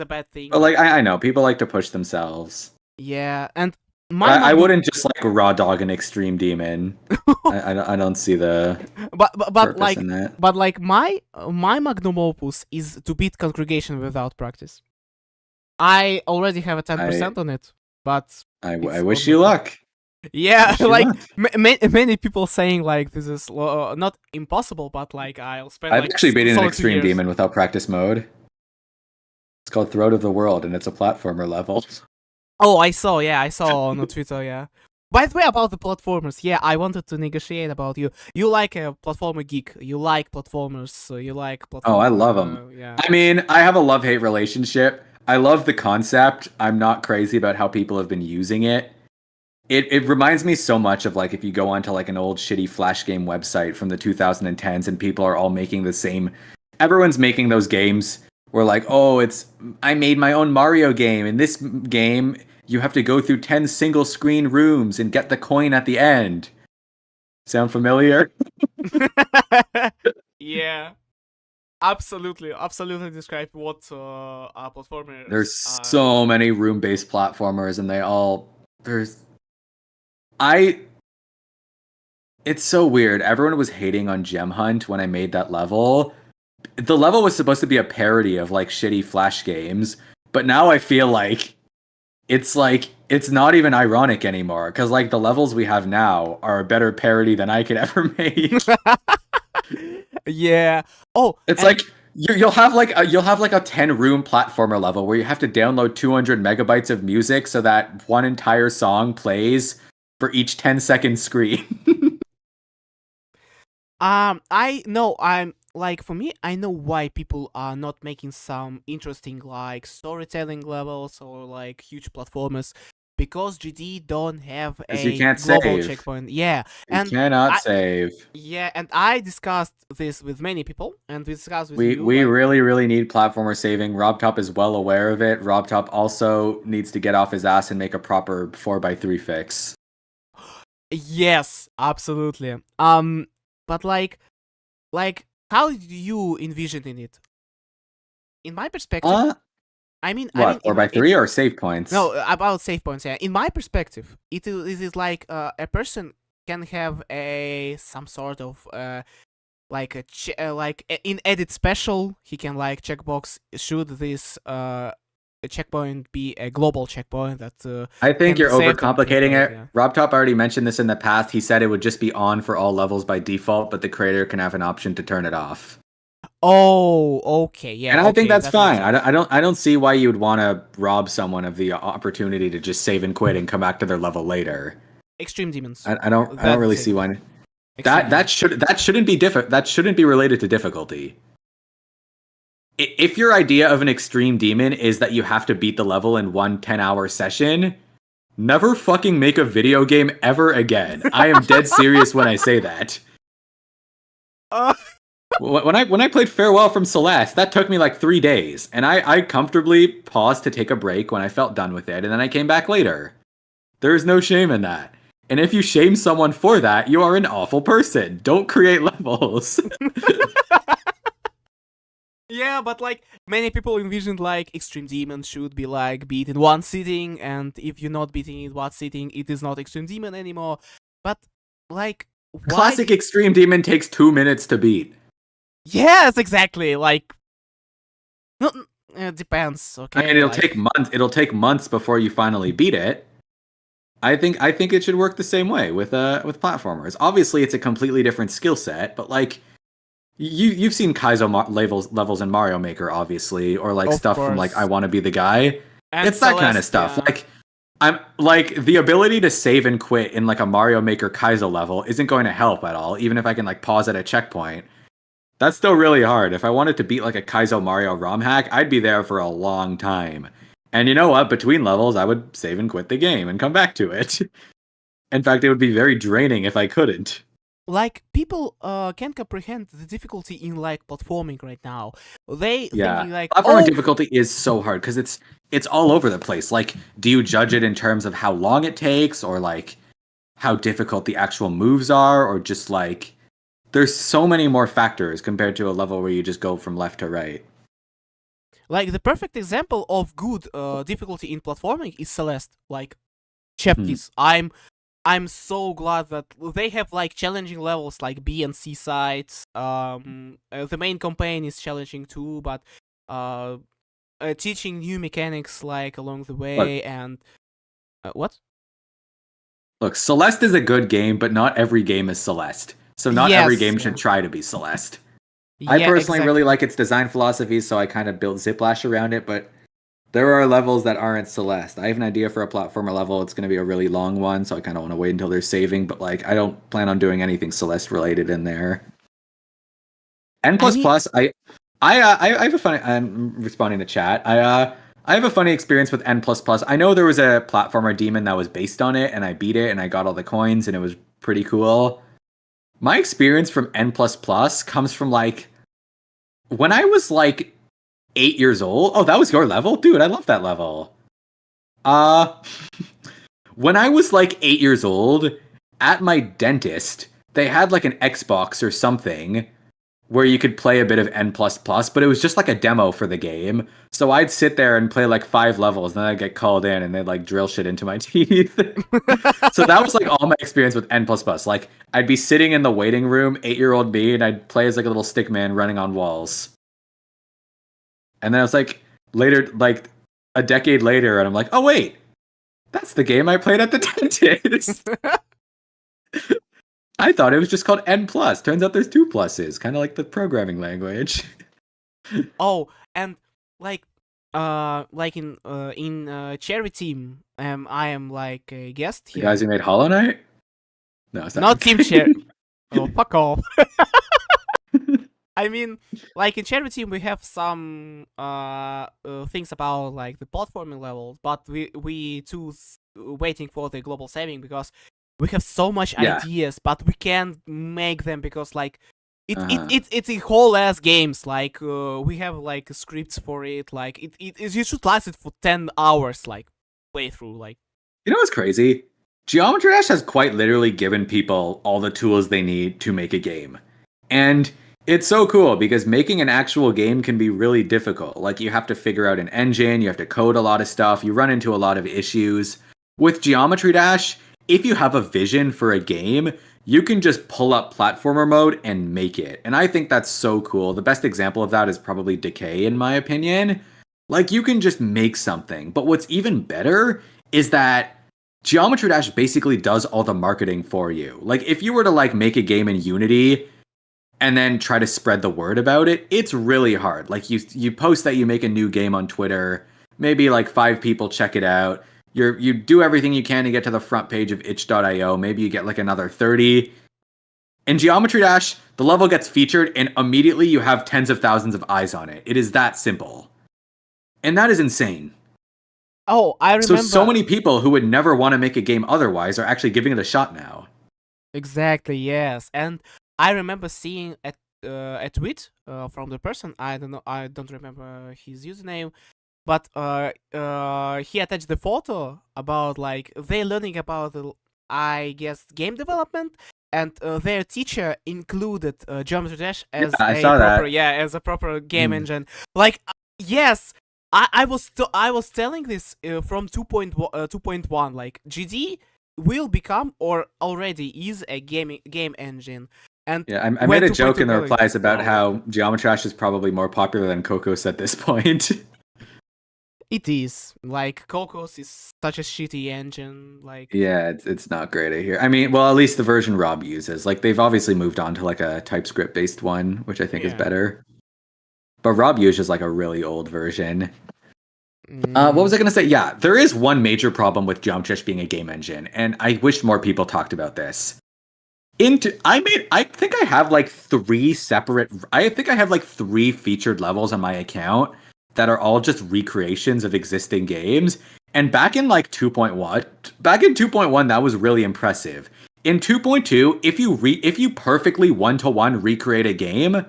a bad thing. But I know people like to push themselves. Yeah, and I wouldn't just raw dog an extreme demon. I don't see the but purpose in that. my magnum opus is to beat congregation without practice. I already have a 10% on it, but I it's wish on you the- luck. Yeah, Wish you luck. many people saying this is not impossible, but I'll spend I've actually beaten an solid 2 extreme years. demon without practice mode. It's called Throat of the World, and it's a platformer level. Oh, I saw on Twitter, yeah. By the way, about the platformers, yeah, I wanted to negotiate about you. You like a platformer geek. You like platformers. So you like platformer. Oh, I love them. Yeah. I mean, I have a love-hate relationship. I love the concept. I'm not crazy about how people have been using it. It reminds me so much of if you go onto an old shitty Flash game website from the 2010s and people are all making the same. Everyone's making those games where oh, I made my own Mario game. In this game, you have to go through 10 single screen rooms and get the coin at the end. Sound familiar? Yeah. Absolutely describe what are platformers. There's so many room-based platformers, and it's so weird. Everyone was hating on Gem Hunt when I made that level. The level was supposed to be a parody of shitty Flash games, but now I feel it's not even ironic anymore, because the levels we have now are a better parody than I could ever make. Yeah. Oh, it's you'll have a 10 room platformer level where you have to download 200 megabytes of music so that one entire song plays for each 10-second screen. I know. For me, I know why people are not making some interesting storytelling levels or huge platformers, because GD don't have a you can't global save. checkpoint. Yeah, You cannot save. Yeah, and I discussed this with many people, and we discussed with We you. We really need platformer saving. RobTop is well aware of it. RobTop also needs to get off his ass and make a proper 4x3 fix. Yes, absolutely. But how do you envision in it? In my perspective, I mean, What, 4x3 or save points? No, about save points. Yeah, in my perspective, it is like a person can have some sort of like in edit special, he can like checkbox should this checkpoint be a global checkpoint that I think can you're be saved and overcomplicating things like it. that, yeah. Rob Top already mentioned this in the past. He said it would just be on for all levels by default, but the creator can have an option to turn it off. Oh, okay, yeah. And I think that's that makes fine. sense. I don't see why you would want to rob someone of the opportunity to just save and quit and come back to their level later. Extreme demons. I don't really see why. That shouldn't be related to difficulty. If your idea of an extreme demon is that you have to beat the level in one 10-hour session, never fucking make a video game ever again. I am dead serious when I say that. When I played Farewell from Celeste, that took me like 3 days, and I comfortably paused to take a break when I felt done with it, and then I came back later. There is no shame in that. And if you shame someone for that, you are an awful person. Don't create levels. Yeah, but like many people envisioned like Extreme Demon should be like beat in one sitting, and if you're not beating it in one sitting, it is not Extreme Demon anymore. But like Classic Extreme Demon takes 2 minutes to beat. Yes, exactly. Like, no, it depends. Okay, I mean, it'll take months. It'll take months before you finally beat it. I think it should work the same way with platformers. Obviously, it's a completely different skill set, but like you've seen Kaizo levels in Mario Maker, obviously, or like Of stuff from like I Want to Be the Guy. And It's that kind of stuff. yeah. Like I'm like the ability to save and quit in like a Mario Maker Kaizo level isn't going to help at all. Even if I can like pause at a checkpoint, that's still really hard. If I wanted to beat like a Kaizo Mario ROM hack, I'd be there for a long time. And you know what? Between levels, I would save and quit the game and come back to it. In fact, it would be very draining if I couldn't. Like people can't comprehend the difficulty in like platforming right now. They thinking like, platforming difficulty is so hard because it's all over the place. Like, do you judge it in terms of how long it takes, or like how difficult the actual moves are, or just like there's so many more factors compared to a level where you just go from left to right. Like the perfect example of good difficulty in platforming is Celeste. Like, chef kiss. I'm so glad that they have like challenging levels like B and C sides. The main campaign is challenging too, but teaching new mechanics like along the way. And what? Look, Celeste is a good game, but not every game is Celeste. So not every game should try to be Celeste. I personally really like its design philosophy, so I kind of built Ziplash around it, but there are levels that aren't Celeste. I have an idea for a platformer level. It's going to be a really long one, so I kind of want to wait until they're saving, but like I don't plan on doing anything Celeste related in there. N++, I have a funny, I'm responding to chat. I have a funny experience with N++. I know there was a platformer demon that was based on it, and I beat it, and I got all the coins, and it was pretty cool. My experience from N++ comes from like when I was like 8 years old. Oh, that was your level? Dude, I love that level. When I was like 8 years old, at my dentist, they had like an Xbox or something where you could play a bit of N++, but it was just like a demo for the game. So I'd sit there and play like 5 levels, and then I'd get called in and they'd like drill shit into my teeth. So that was like all my experience with N++. Like I'd be sitting in the waiting room, 8-year-old me, and I'd play as like a little stick man running on walls. And then I was like later, like a decade later, and I'm like, oh wait, that's the game I played at the dentist. I thought it was just called N+. Turns out there's 2 pluses, kind of like the programming language. Oh, and like in Cherry Team, I am like a guest here. The guys who made Hollow Knight? No, it's not Team Cherry. Oh, fuck off. I mean, like in Cherry Team, we have some things about like the platforming levels, but we too waiting for the global saving because we have so much ideas, but we can't make them because like it's a whole ass games. Like we have like scripts for it. Like you should last it for 10 hours, like playthrough. Like, you know what's crazy? Geometry Dash has quite literally given people all the tools they need to make a game, and It's so cool because making an actual game can be really difficult. Like you have to figure out an engine, you have to code a lot of stuff, you run into a lot of issues. With Geometry Dash, if you have a vision for a game, you can just pull up platformer mode and make it. And I think that's so cool. The best example of that is probably Decay, in my opinion. Like you can just make something. But what's even better is that Geometry Dash basically does all the marketing for you. Like if you were to like make a game in Unity and then try to spread the word about it, it's really hard. Like you post that you make a new game on Twitter, maybe like 5 people check it out. You do everything you can to get to the front page of itch.io. Maybe you get like another 30. In Geometry Dash, the level gets featured and immediately you have tens of thousands of eyes on it. It is that simple. And that is insane. Oh, I remember. So many people who would never want to make a game otherwise are actually giving it a shot now. Exactly, yes. And I remember seeing a tweet from the person. I don't know. I don't remember his username, but he attached the photo about like they learning about I guess game development, and their teacher included Geometry Dash as as a proper game engine. Like yes. I was telling this from 2.1 like GD will become or already is a game engine. And yeah, I made a joke in the replies about how Geometry Dash is probably more popular than Cocos at this point. It is. Like Cocos is such a shitty engine. Like yeah, it's not great, I hear. I mean, well, at least the version Rob uses. Like they've obviously moved on to like a TypeScript based one, which I think is better. But Rob uses like a really old version. What was I going to say? Yeah, there is one major problem with Geometry Dash being a game engine, and I wish more people talked about this. I think I have like 3 featured levels on my account that are all just recreations of existing games. And back in like 2.1, that was really impressive. In 2.2, if you perfectly one-to-one recreate a game,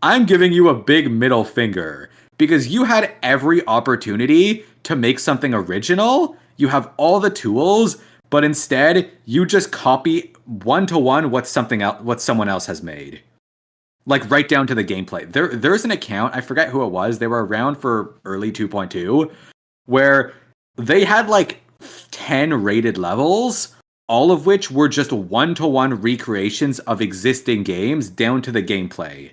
I'm giving you a big middle finger because you had every opportunity to make something original. You have all the tools, but instead you just copy one-to-one what someone else has made. Like right down to the gameplay. There's an account, I forget who it was, they were around for early 2.2, where they had like 10 rated levels, all of which were just one-to-one recreations of existing games down to the gameplay.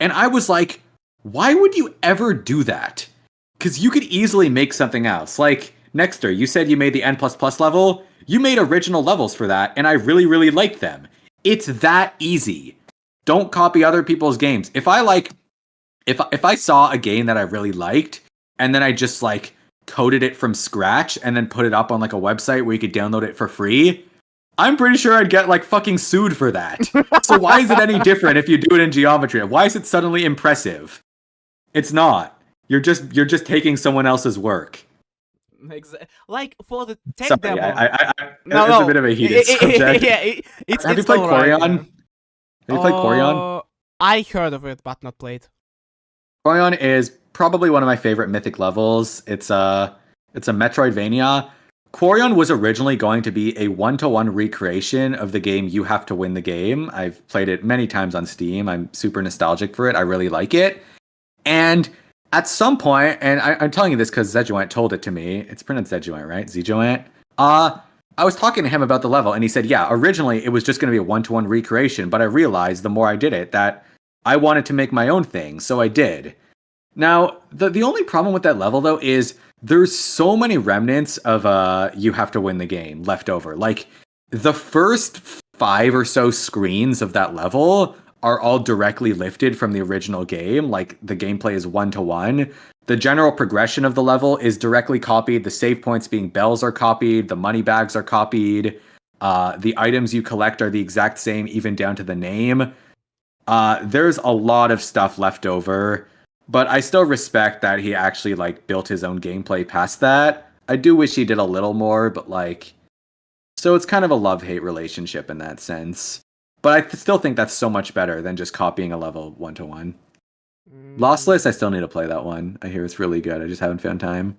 And I was like, why would you ever do that? Because you could easily make something else. Like, Nexter, you said you made the N++ level. You made original levels for that, and I really, really liked them. It's that easy. Don't copy other people's games. If I saw a game that I really liked, and then I just like coded it from scratch and then put it up on like a website where you could download it for free, I'm pretty sure I'd get like fucking sued for that. So why is it any different if you do it in Geometry? Why is it suddenly impressive? It's not. You're just taking someone else's work. Like for the tech demo. It's a bit of a heated subject. Have you played Quarion? Have you played Quarion? I heard of it, but not played. Quarion is probably one of my favorite Mythic levels. It's a Metroidvania. Quarion was originally going to be a one-to-one recreation of the game You Have to Win the Game. I've played it many times on Steam. I'm super nostalgic for it. I really like it. And at some point, and I'm telling you this because Zejoant told it to me. It's pronounced Zejoant, right? Zejoant. I was talking to him about the level, and he said, yeah, originally it was just going to be a one-to-one recreation, but I realized the more I did it that I wanted to make my own thing, so I did. Now, the only problem with that level, though, is there's so many remnants of You Have to Win the Game left over. Like, the first 5 or so screens of that level are all directly lifted from the original game. Like, the gameplay is one-to-one. The general progression of the level is directly copied. The save points being bells are copied. The money bags are copied. The items you collect are the exact same, even down to the name. There's a lot of stuff left over. But I still respect that he actually like built his own gameplay past that. I do wish he did a little more, but like, so it's kind of a love-hate relationship in that sense. But I still think that's so much better than just copying a level one-to-one. Lossless, I still need to play that one. I hear it's really good. I just haven't found time.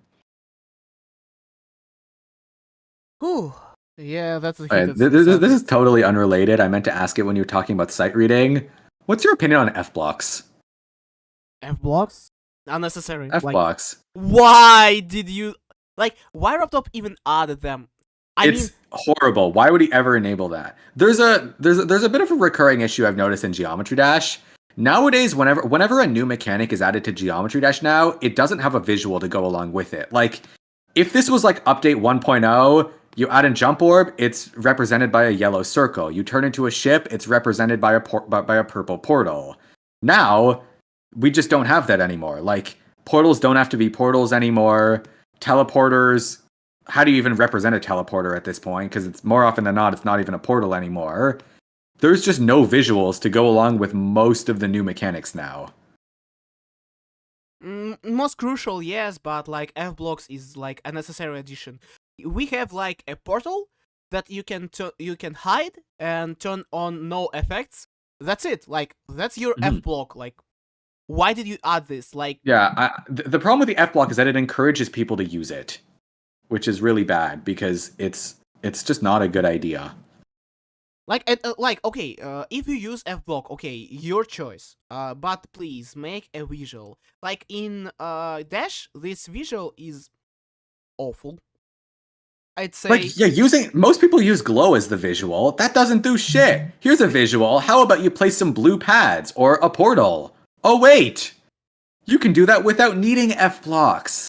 Whew. Yeah, that's a this is totally unrelated. I meant to ask it when you were talking about sight reading. What's your opinion on F blocks? F blocks? Unnecessary. F blocks. Why did you why Raptop even added them? It's horrible. Why would he ever enable that? There's a bit of a recurring issue I've noticed in Geometry Dash. Nowadays, whenever a new mechanic is added to Geometry Dash now, it doesn't have a visual to go along with it. Like, if this was like update 1.0, you add in jump orb, it's represented by a yellow circle. You turn into a ship, it's represented by a purple portal. Now, we just don't have that anymore. Like, portals don't have to be portals anymore. Teleporters, how do you even represent a teleporter at this point? Because it's more often than not, it's not even a portal anymore. There's just no visuals to go along with most of the new mechanics now. Most crucial, yes, but like F blocks is like a necessary addition. We have like a portal that you can hide and turn on no effects. That's it. Like that's your F block. Like, why did you add this? Like, yeah, the problem with the F block is that it encourages people to use it, which is really bad because it's just not a good idea. Okay, if you use F block, okay, your choice. But please make a visual. Like in Dash, this visual is awful. I'd say. Like, yeah, most people use glow as the visual. That doesn't do shit. Here's a visual. How about you place some blue pads or a portal? Oh wait, you can do that without needing F blocks.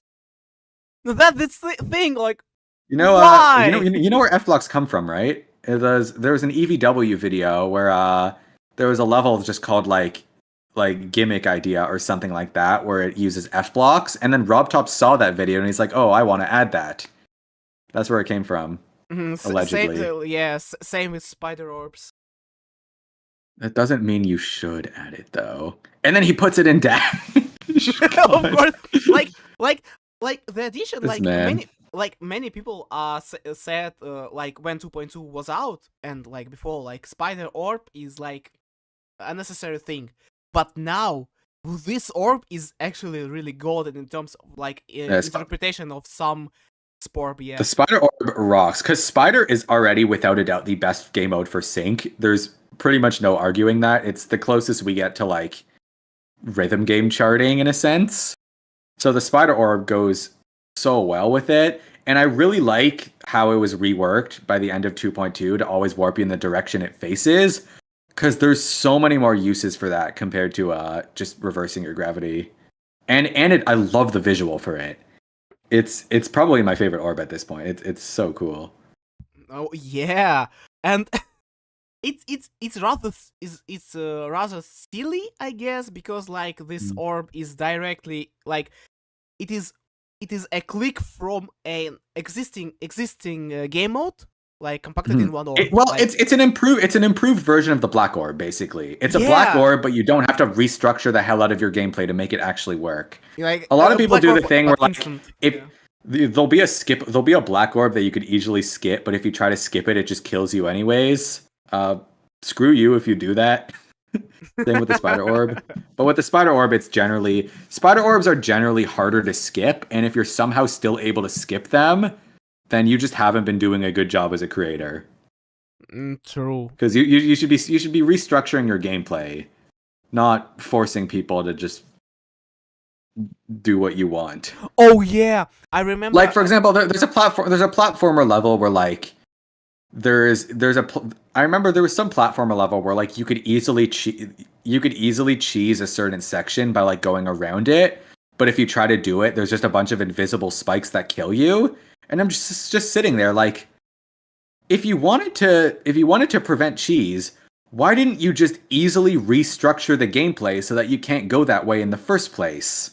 That's the thing. Like, you know, why? You know where F blocks come from, right? There was an EVW video where there was a level just called like gimmick idea or something like that where it uses F blocks, and then RobTop saw that video and he's like, oh, I want to add that. That's where it came from, allegedly. Same with spider orbs. That doesn't mean you should add it though. And then he puts it in Dash. Of course, like the addition, this many people said like when 2.2 was out and like before, like spider orb is like a necessary thing, but now this orb is actually really golden in terms of like interpretation of some sport. Yeah, the spider orb rocks because spider is already without a doubt the best game mode for sync. There's pretty much no arguing that. It's the closest we get to like rhythm game charting in a sense. So the spider orb goes so well with it, and I really like how it was reworked by the end of 2.2 to always warp you in the direction it faces, because there's so many more uses for that compared to just reversing your gravity. And I love the visual for it. It's probably my favorite orb at this point. It's so cool. Oh yeah, and it's rather silly, I guess, because like this orb is directly like it is a click from an existing game mode, like compacted in one orb. It's an improved version of the black orb, basically. It's a black orb, but you don't have to restructure the hell out of your gameplay to make it actually work. Like a lot of people do the thing where instant, there'll be a black orb that you could easily skip, but if you try to skip it, it just kills you anyways. Screw you if you do that. Same with the spider orb. But with the spider orb, spider orbs are generally harder to skip, and if you're somehow still able to skip them, then you just haven't been doing a good job as a creator. True. Because you should be restructuring your gameplay, not forcing people to just do what you want. Oh yeah, I remember. Like for example, there's a platformer level where like I remember there was some platformer level where like you could easily cheese a certain section by like going around it, but if you try to do it, there's just a bunch of invisible spikes that kill you. And I'm just sitting there like, if you wanted to prevent cheese, why didn't you just easily restructure the gameplay so that you can't go that way in the first place?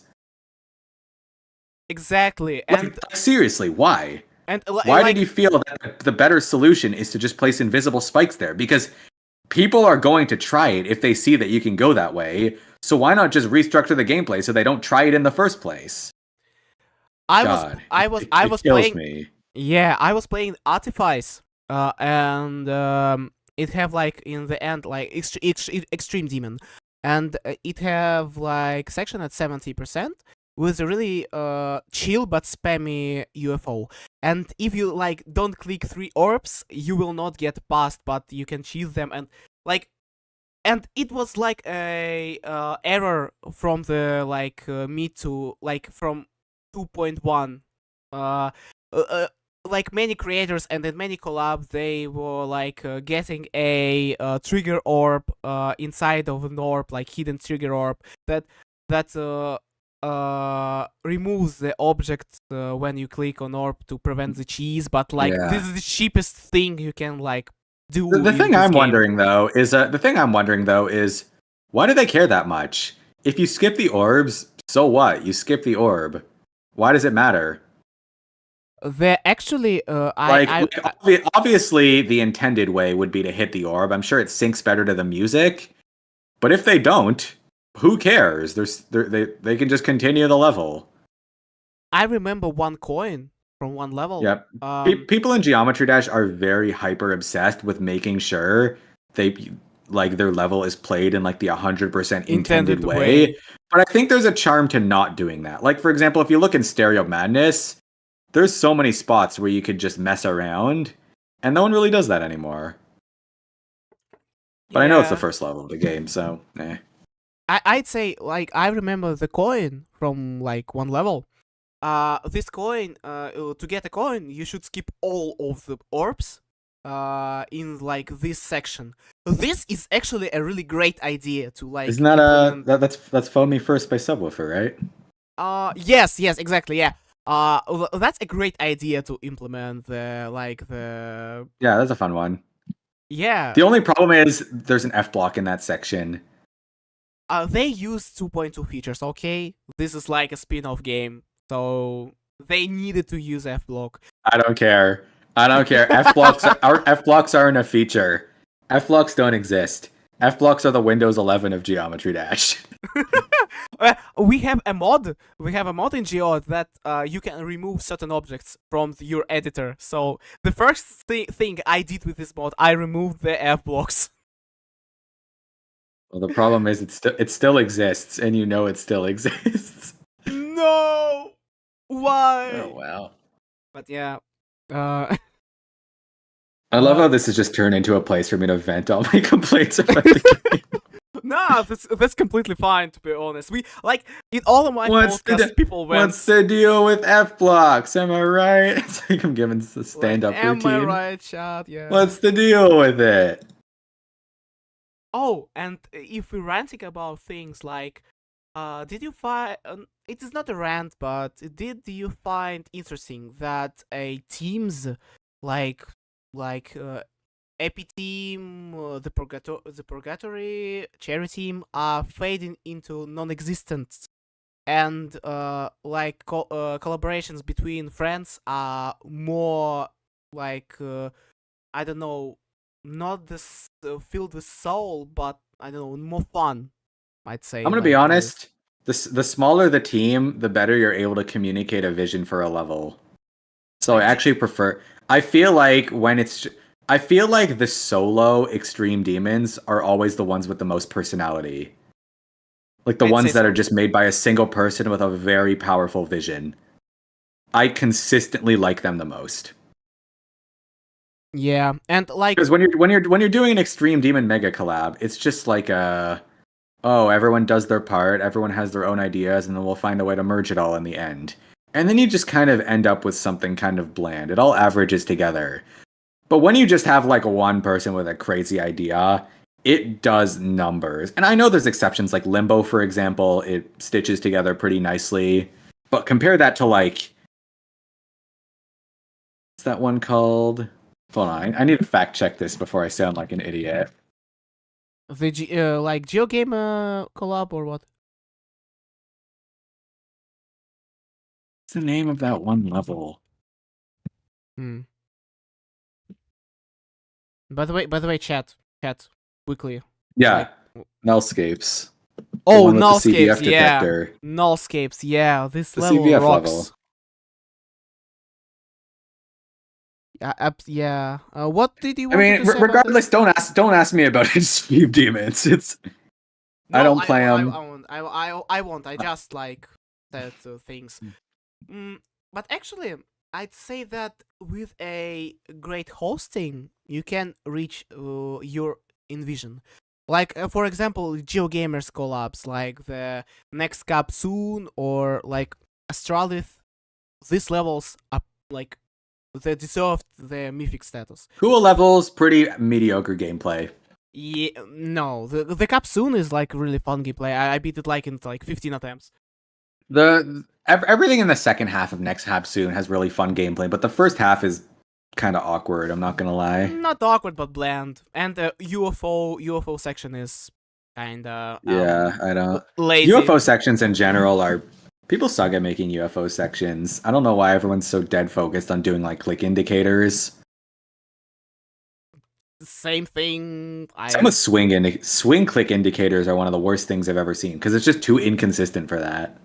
Exactly. And seriously, why? And why did you feel that the better solution is to just place invisible spikes there? Because people are going to try it if they see that you can go that way. So why not just restructure the gameplay so they don't try it in the first place? I was playing. Yeah, I was playing Artifice, and it have like in the end like extreme demon, and it have like section at 70%. With a really chill but spammy UFO. And if you like don't click 3 orbs, you will not get past, but you can cheese them. And like and it was like a error from the like mid to like from 2.1. Uh, uh, uh, like many creators and in many collabs, they were like getting a trigger orb inside of an orb, like hidden trigger orb that removes the object when you click on orb to prevent the cheese. But like Yeah. this is the cheapest thing you can like do. The in thing this I'm game. wondering though is why do they care that much? If you skip the orbs, so what? You skip the orb. Why does it matter? They're actually Obviously the intended way would be to hit the orb. I'm sure it syncs better to the music. But if they don't, who cares? They can just continue the level. I remember one coin from one level. Yep. People in Geometry Dash are very hyper obsessed with making sure their level is played in like the 100% intended way. But I think there's a charm to not doing that. Like for example, if you look in Stereo Madness, there's so many spots where you could just mess around, and no one really does that anymore. But I know it's the first level of the game, so I'd say like I remember the coin from like one level. This coin, to get a coin, you should skip all of the orbs in like this section. This is actually a really great idea to like. Isn't that that's Phone Me First by Subwoofer, right? Yes, exactly, yeah. That's a great idea to implement the Yeah, that's a fun one. Yeah. The only problem is there's an F block in that section. They use 2.2 features, okay? This is like a spin-off game, so they needed to use F block. I don't care. F blocks aren't a feature. F blocks don't exist. F blocks are the Windows 11 of Geometry Dash. We have a mod. We have a mod in Geo that you can remove certain objects from your editor. So the first thing I did with this mod, I removed the F blocks. Well, the problem is it still exists, and you know it still exists. No, why? Oh wow. But yeah. I love how this has just turned into a place for me to vent all my complaints about the game. Nah, that's completely fine, to be honest. We like in all of my podcasts, people went. What's the deal with F blocks? Am I right? It's like I'm giving the stand-up routine. Am I right, chat? Yeah. What's the deal with it? Oh, and if we're ranting about things like, did you find? It is not a rant, but did you find interesting that teams like Epi team, the Purgatory, Cherry team are fading into non-existence, and like collaborations between friends are more like I don't know, not this filled with soul, but I don't know, more fun. I'd say. I'm gonna be honest. The smaller the team, the better you're able to communicate a vision for a level. So I actually prefer. I feel like the solo extreme demons are always the ones with the most personality. Like the ones that are just made by a single person with a very powerful vision. I consistently like them the most. Yeah, and like because when you're doing an extreme demon mega collab, it's just like everyone does their part, everyone has their own ideas, and then we'll find a way to merge it all in the end. And then you just kind of end up with something kind of bland. It all averages together. But when you just have like one person with a crazy idea, it does numbers. And I know there's exceptions like Limbo, for example. It stitches together pretty nicely. But compare that to like... What's that one called? Hold on. I need to fact check this before I sound like an idiot. The GeoGame collab or what? What's the name of that one level? By the way, chat, quickly. Yeah, like, Nullscapes. Oh, Nullscapes, yeah. Nullscapes, yeah. This level CBF rocks. Level. Yeah. What did you? I mean, regardless, don't ask me about extreme demons. It's no, I don't play them. I won't. I just like said things. But actually, I'd say that with a great hosting, you can reach your envision. Like, for example, GeoGamers collabs, like the Next Cup Soon or like Astralith. These levels are like they deserved the Mythic status. Cool levels, pretty mediocre gameplay. Yeah, no, the Cup Soon is like really fun gameplay. I beat it like in like 15 attempts. Everything in the second half of Next Hab Soon has really fun gameplay, but the first half is kind of awkward. I'm not gonna lie. Not awkward, but bland. And the UFO section is kind of Yeah, I don't. lazy. UFO sections in general are people suck at making UFO sections. I don't know why everyone's so dead focused on doing like click indicators. Same thing. Some of swing click indicators are one of the worst things I've ever seen because it's just too inconsistent for that.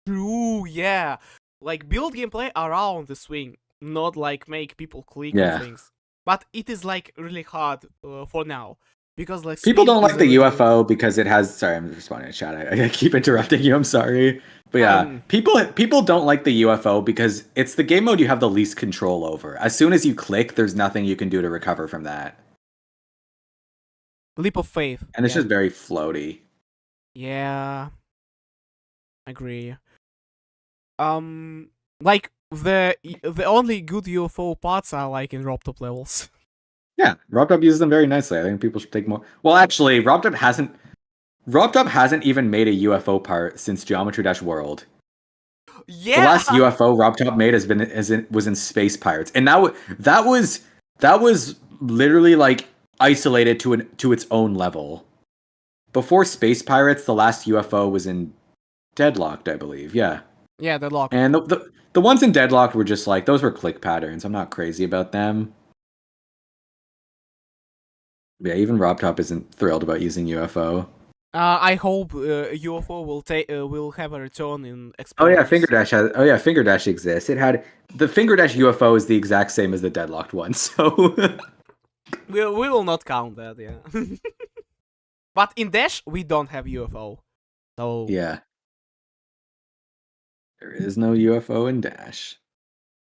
True, yeah. Like build gameplay around the swing, not like make people click on things. But it is like really hard for now because like people don't like the UFO because it has. Sorry, I'm responding to chat. I keep interrupting you. I'm sorry, but yeah, people don't like the UFO because it's the game mode you have the least control over. As soon as you click, there's nothing you can do to recover from that. Leap of faith, and it's just very floaty. Yeah, agree. Like the only good UFO parts are like in RobTop levels. Yeah, RobTop uses them very nicely. I think people should take more. Well, actually, RobTop hasn't even made a UFO part since Geometry Dash World. Yeah, the last UFO RobTop made was in Space Pirates, and that was literally like isolated to its own level. Before Space Pirates, the last UFO was in Deadlocked, I believe. Yeah. Yeah, Deadlocked. And the ones in Deadlocked were just like those were click patterns. I'm not crazy about them. Yeah, even RobTop isn't thrilled about using UFO. I hope UFO will have a return in Explorers. Oh yeah, Finger Dash exists. It had the Finger Dash UFO is the exact same as the Deadlocked one, so we will not count that, yeah. But in Dash we don't have UFO, so yeah. There is no UFO in Dash.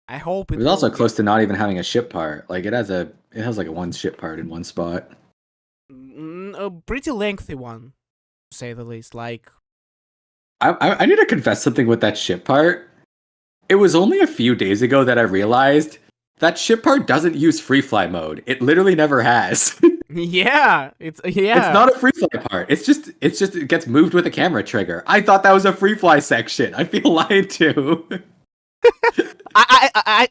I hope it was also close to not even having a ship part. Like it has like a one ship part in one spot. A pretty lengthy one, to say the least. Like I need to confess something with that ship part. It was only a few days ago that I realized that ship part doesn't use free fly mode. It literally never has. It's not a free fly part. It's just it gets moved with a camera trigger. I thought that was a free fly section. I feel lied to. I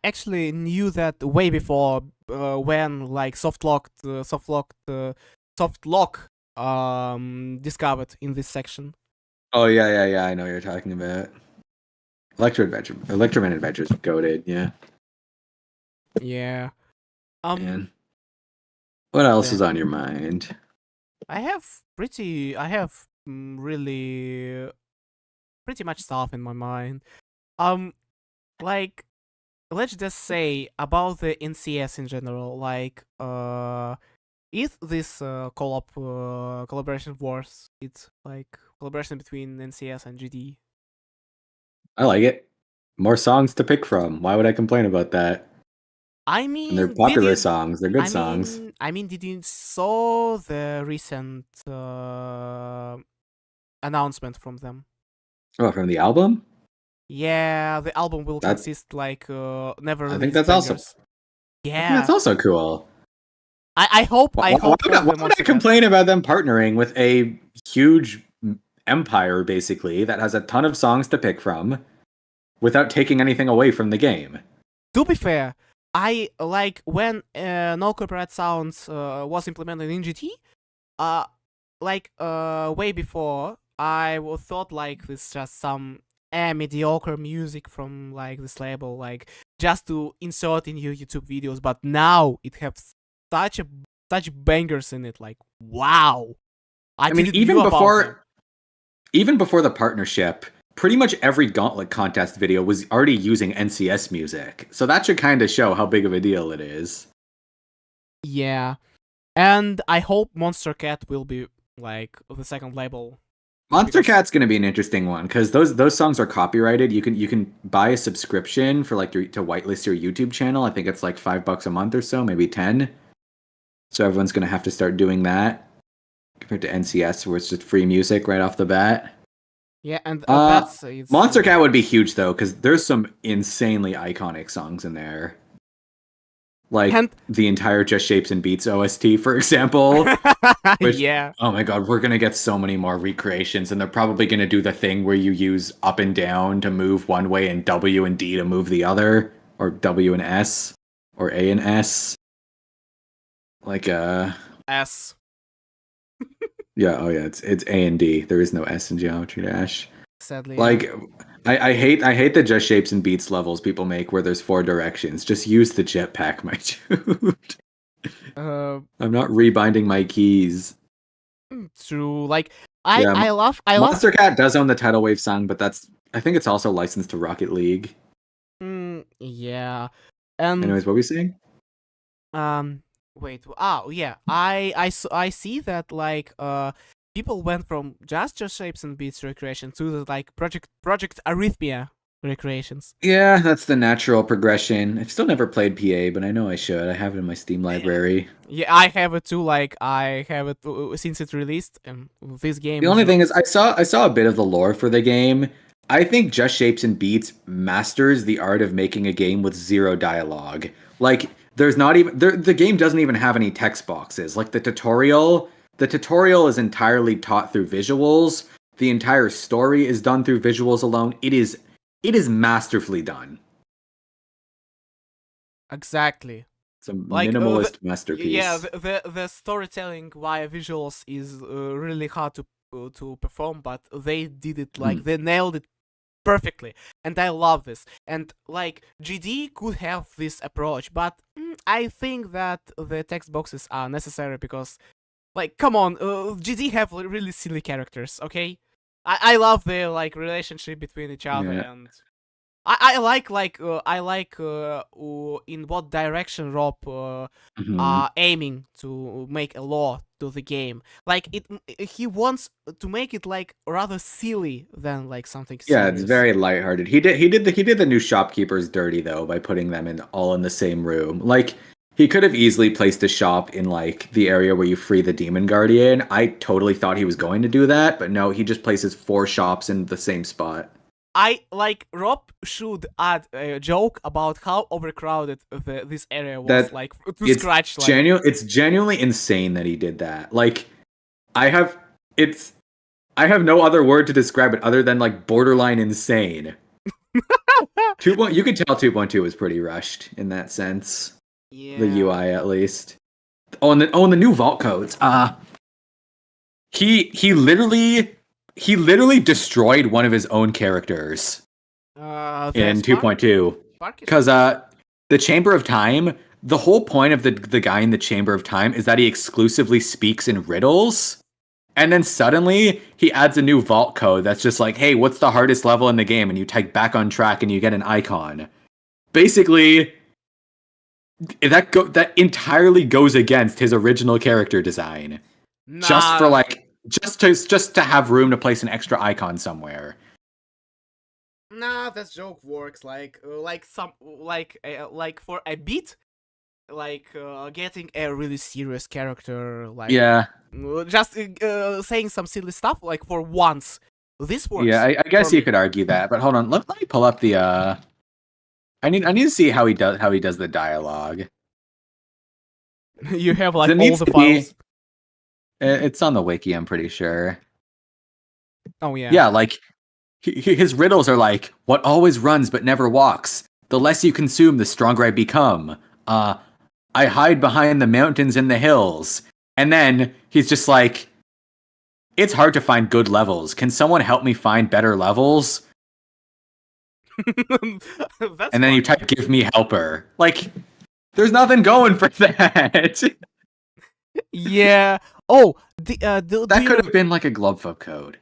actually knew that way before when like soft lock discovered in this section. Oh yeah. I know what you're talking about. Electroman Adventures goated, yeah. Yeah. Man. What else is on your mind? I have really pretty much stuff in my mind. Like let's just say about the NCS in general, like is this collaboration worth it? Like collaboration between NCS and GD? I like it. More songs to pick from. Why would I complain about that? I mean, and they're popular songs. They're good songs. I mean, did you saw the recent announcement from them? Oh, from the album? Yeah, the album will consist like never. I think that's also. Yeah, that's also cool. I hope. Why would I complain about them partnering with a huge empire, basically, that has a ton of songs to pick from, without taking anything away from the game? To be fair, I like when no copyright sounds was implemented in GT. Way before, I thought like this just some mediocre music from like this label, like just to insert in your YouTube videos. But now it has such bangers in it. Like wow! I mean, even before the partnership, pretty much every Gauntlet contest video was already using NCS music. So that should kind of show how big of a deal it is. Yeah. And I hope Monster Cat will be like the second label. Monster Cat's going to be an interesting one because those songs are copyrighted. You can buy a subscription for like to whitelist your YouTube channel. I think it's like $5 a month or so, maybe 10. So everyone's going to have to start doing that compared to NCS, where it's just free music right off the bat. Yeah, and it's Monster Cat would be huge though, because there's some insanely iconic songs in there, like the entire Just Shapes and Beats OST, for example. Which, yeah. oh my god, we're gonna get so many more recreations, and they're probably gonna do the thing where you use up and down to move one way and W and D to move the other, or W and S, or A and S. Like S. Yeah, oh yeah, it's A and D. There is no S in Geometry Dash. Sadly. Like, yeah. I hate the Just Shapes and Beats levels people make where there's 4 directions. Just use the jetpack, my dude. I'm not rebinding my keys. True. Like I love Monster Cat does own the Tidal Wave song, but I think it's also licensed to Rocket League. Yeah. And anyways, what were we saying? Wait. Oh yeah. I see that like people went from just Shapes and Beats recreation to the like Project Arrhythmia recreations. Yeah, that's the natural progression. I've still never played PA, but I know I should. I have it in my Steam library. Yeah, I have it too. Like I have it since it released, and this game. The only thing is, I saw a bit of the lore for the game. I think Just Shapes and Beats masters the art of making a game with 0 dialogue. Like, there's not even the game doesn't even have any text boxes. Like the tutorial is entirely taught through visuals. The entire story is done through visuals alone. It is masterfully done. Exactly. It's a minimalist masterpiece. Yeah, the storytelling via visuals is really hard to perform, but they did it like they nailed it perfectly, and I love this. And like GD could have this approach, but I think that the text boxes are necessary because, like, come on, GD have really silly characters. Okay, I love their like relationship between each other, and I like in what direction Rob are aiming to make a law to the game. Like he wants to make it like rather silly than like something serious. Yeah, it's very lighthearted. He did the new shopkeepers dirty though by putting them all in the same room. Like, he could have easily placed a shop in like the area where you free the demon guardian. I totally thought he was going to do that, but no, he just places 4 shops in the same spot. Rob should add a joke about how overcrowded this area was, like to scratch. It's genuinely insane that he did that. Like, I have no other word to describe it other than like borderline insane. You could tell 2.2 was pretty rushed in that sense. Yeah. The UI at least. Oh, and the new vault codes. He literally destroyed one of his own characters in 2.2. Because the Chamber of Time, the whole point of the guy in the Chamber of Time is that he exclusively speaks in riddles. And then suddenly he adds a new vault code that's just like, hey, what's the hardest level in the game? And you type back on track and you get an icon. Basically, that entirely goes against his original character design. Just for like just to have room to place an extra icon somewhere. Nah, that joke works like for a bit, like getting a really serious character, like just saying some silly stuff like for once. This works. Yeah, I guess you could argue that, but hold on, let me pull up the I need to see how he does the dialogue. You have like all the files. It's on the wiki, I'm pretty sure. Oh yeah. Yeah, like his riddles are like, what always runs but never walks. The less you consume, the stronger I become. I hide behind the mountains and the hills. And then he's just like, it's hard to find good levels. Can someone help me find better levels? And then you type, give me helper. Like, there's nothing going for that. Yeah. Oh, that could have been like a Globfoot code.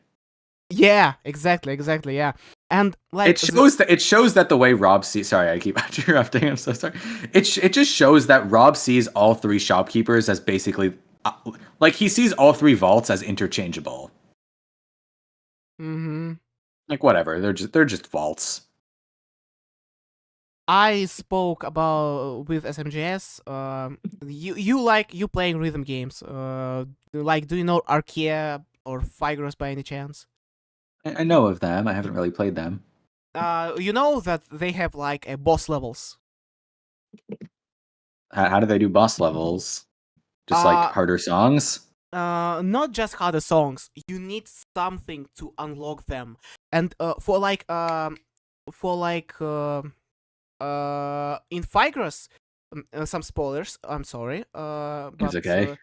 Yeah, exactly, yeah. And like it shows that the way Rob sees. Sorry, I keep interrupting. I'm so sorry. It just shows that Rob sees all 3 shopkeepers as basically like he sees all 3 vaults as interchangeable. Mm-hmm. Like, whatever, they're just vaults. I spoke about with SMGS. You playing rhythm games. Like, do you know Archaea or Figros by any chance? I know of them. I haven't really played them. You know that they have like a boss levels. How do they do boss levels? Just like harder songs? Not just harder songs. You need something to unlock them, and in Figros, some spoilers. I'm sorry. But It's okay.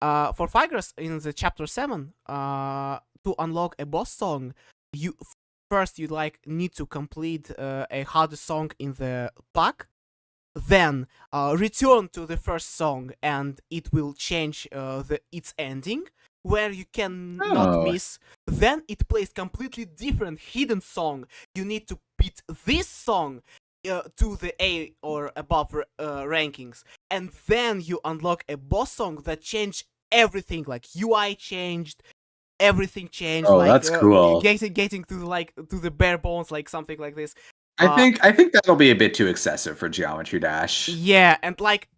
For Figros in the chapter 7, to unlock a boss song, you like need to complete a harder song in the pack, then return to the first song and it will change its ending where you can not miss. Then it plays completely different hidden song. You need to beat this song to the A or above rankings, and then you unlock a boss song that changed everything. Like UI changed, everything changed. Oh, like, that's cool. Getting to to the bare bones, like something like this. I think that'll be a bit too excessive for Geometry Dash. Yeah, and like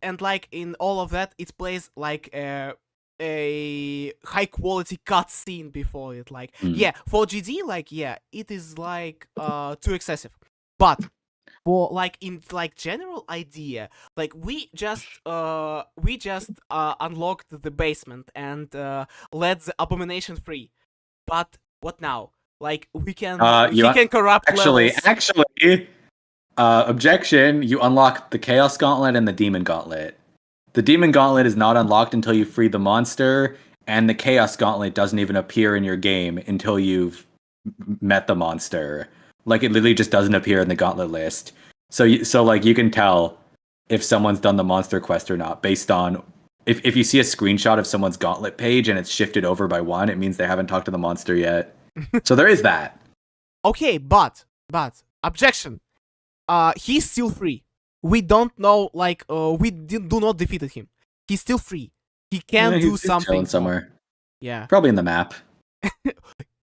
in all of that, it plays like a high quality cutscene before it. Like, yeah, for GD, like, yeah, it is like too excessive. But for like in like general idea, like we just unlocked the basement and let the abomination free. But what now? Like we can can corrupt levels. Actually, objection, you unlock the Chaos Gauntlet and the Demon Gauntlet. The Demon Gauntlet is not unlocked until you free the monster, and the Chaos Gauntlet doesn't even appear in your game until you've met the monster. Like, it literally just doesn't appear in the Gauntlet list. So like, you can tell if someone's done the monster quest or not based on... If you see a screenshot of someone's Gauntlet page and it's shifted over by 1, it means they haven't talked to the monster yet. So there is that. Okay, but objection. He's still free. We don't know, like, we do not defeated him. He's still free. He can do something somewhere. Yeah, probably in the map.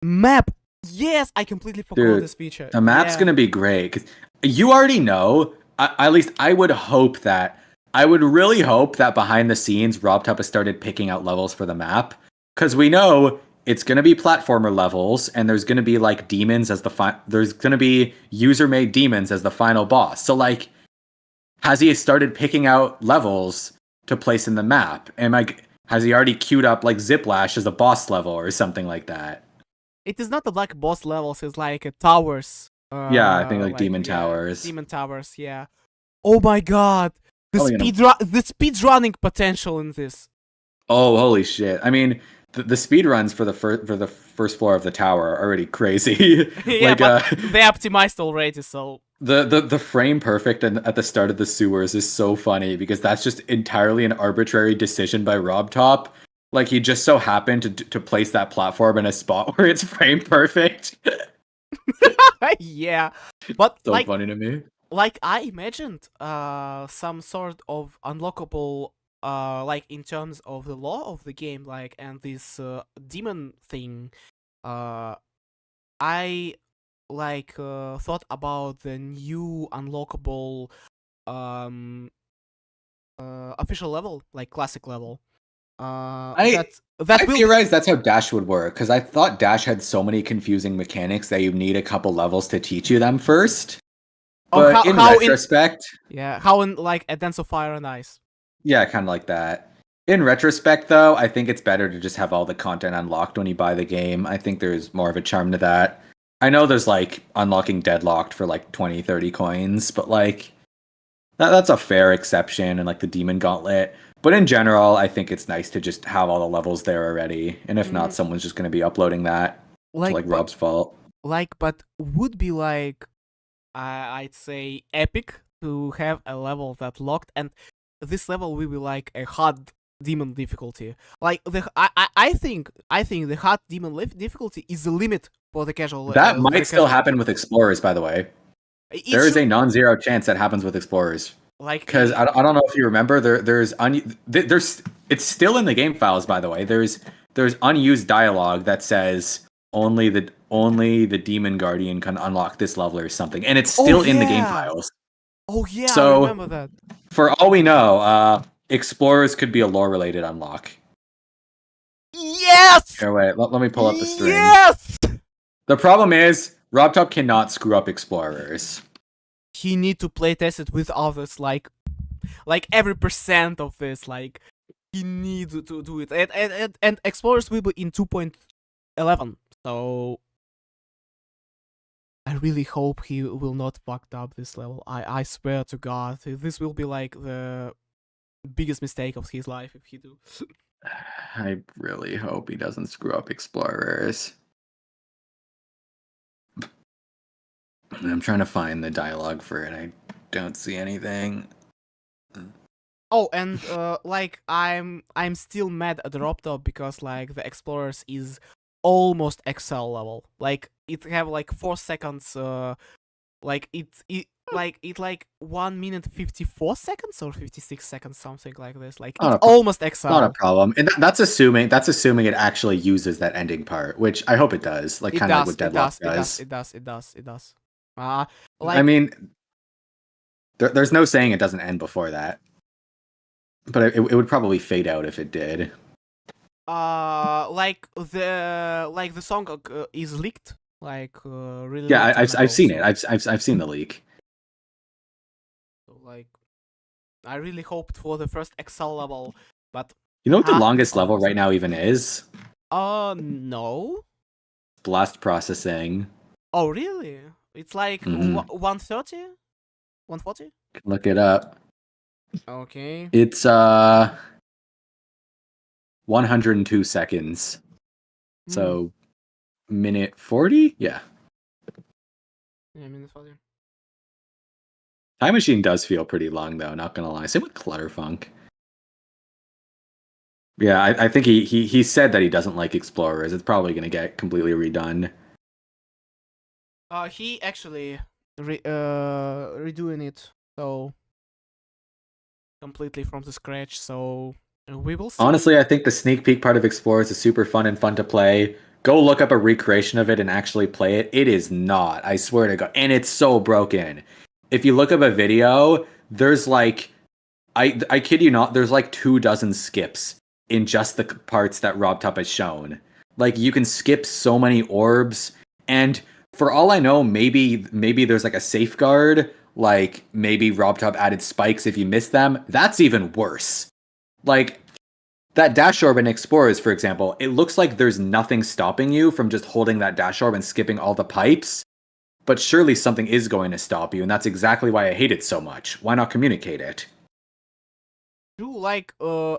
Map. Yes, I completely forgot this feature. The map's gonna be great because you already know. At least I would hope that. I would really hope that behind the scenes, RobTop has started picking out levels for the map, because we know it's going to be platformer levels, and there's going to be like demons as there's going to be user-made demons as the final boss. So like, has he started picking out levels to place in the map? And like, has he already queued up like Ziplash as a boss level or something like that? It is not like boss levels. It's like towers. Yeah, I think like demon towers. Demon towers. Yeah. Oh my god. The speed running potential in this. Oh, holy shit! I mean, the speed runs for the first floor of the tower are already crazy. Yeah, but they optimized already, so the frame perfect and at the start of the sewers is so funny because that's just entirely an arbitrary decision by RobTop. Like, he just so happened to place that platform in a spot where it's frame perfect. Yeah, but so like, funny to me. Like, I imagined some sort of unlockable, like, in terms of the law of the game, like, and this demon thing. I like thought about the new unlockable official level, like classic level. I theorized that's how Dash would work, because I thought Dash had so many confusing mechanics that you need a couple levels to teach you them first. But in retrospect... how in, like, a Dance of Fire and Ice. Yeah, kind of like that. In retrospect, though, I think it's better to just have all the content unlocked when you buy the game. I think there's more of a charm to that. I know there's, like, unlocking Deadlocked for, like, 20, 30 coins, but, like, that's a fair exception, and, like, the Demon Gauntlet. But in general, I think it's nice to just have all the levels there already. And if not, someone's just going to be uploading that to, like, Rob's fault. Like, but would be, like... I'd say epic to have a level that locked, and this level will be like a hard demon difficulty. Like, I think the hard demon difficulty is the limit for the casual. That might still happen with Explorers, by the way. There is a non-zero chance that happens with Explorers. Like, because I don't know if you remember, there's it's still in the game files, by the way. There's unused dialogue that says only the Demon Guardian can unlock this level or something, and it's still in the game files. Oh yeah, I So- remember that. For all we know, explorers could be a lore-related unlock. Yes! Here, wait, let me pull up the string. Yes! The problem is, RobTop cannot screw up explorers. He need to playtest it with others, like every percent of this, like he needs to do it, and explorers will be in 2.11. So I really hope he will not fuck up this level. I swear to God, this will be like the biggest mistake of his life if he do. I really hope he doesn't screw up explorers. I'm trying to find the dialogue for it. I don't see anything. Oh, and like I'm still mad at the RobTop because like the explorers is almost Excel level. Like it have like 4 seconds. Like it 1 minute 54 seconds or 56 seconds, something like this. Like Not it's a pro- almost Excel. Not a problem. And that's assuming it actually uses that ending part, which I hope it does. Like It kind of like does. what Deadlock does. It does. I Like mean, there's no saying it doesn't end before that. But it would probably fade out if it did. like the song is leaked. Like really. Yeah, long time ago, I've seen so- it. I've seen the leak. So, like, I really hoped for the first Excel level, but You know what the Ah, longest level almost. right now even is? no. Blast processing. Oh, really? It's like Mhm. 130, 140. Look it up. Okay. It's 102 seconds. So minute 40? Yeah. Yeah, minute 40. Time Machine does feel pretty long though, not gonna lie. Same with Clutterfunk. Yeah, I think he said that he doesn't like explorers. It's probably gonna get completely redone. He actually redoing it so completely from the scratch. So we will see. Honestly, I think the sneak peek part of Explorers is super fun and fun to play. Go look up a recreation of it and actually play it. It is not. I swear to God. And it's so broken. If you look up a video, there's like, I kid you not, there's like 24 skips in just the parts that RobTop has shown. Like, you can skip so many orbs. And for all I know, maybe there's like a safeguard. Like, maybe RobTop added spikes if you miss them. That's even worse. Like, that dash orb in Explorers, for example, it looks like there's nothing stopping you from just holding that dash orb and skipping all the pipes. But surely something is going to stop you, and that's exactly why I hate it so much. Why not communicate it? You like Am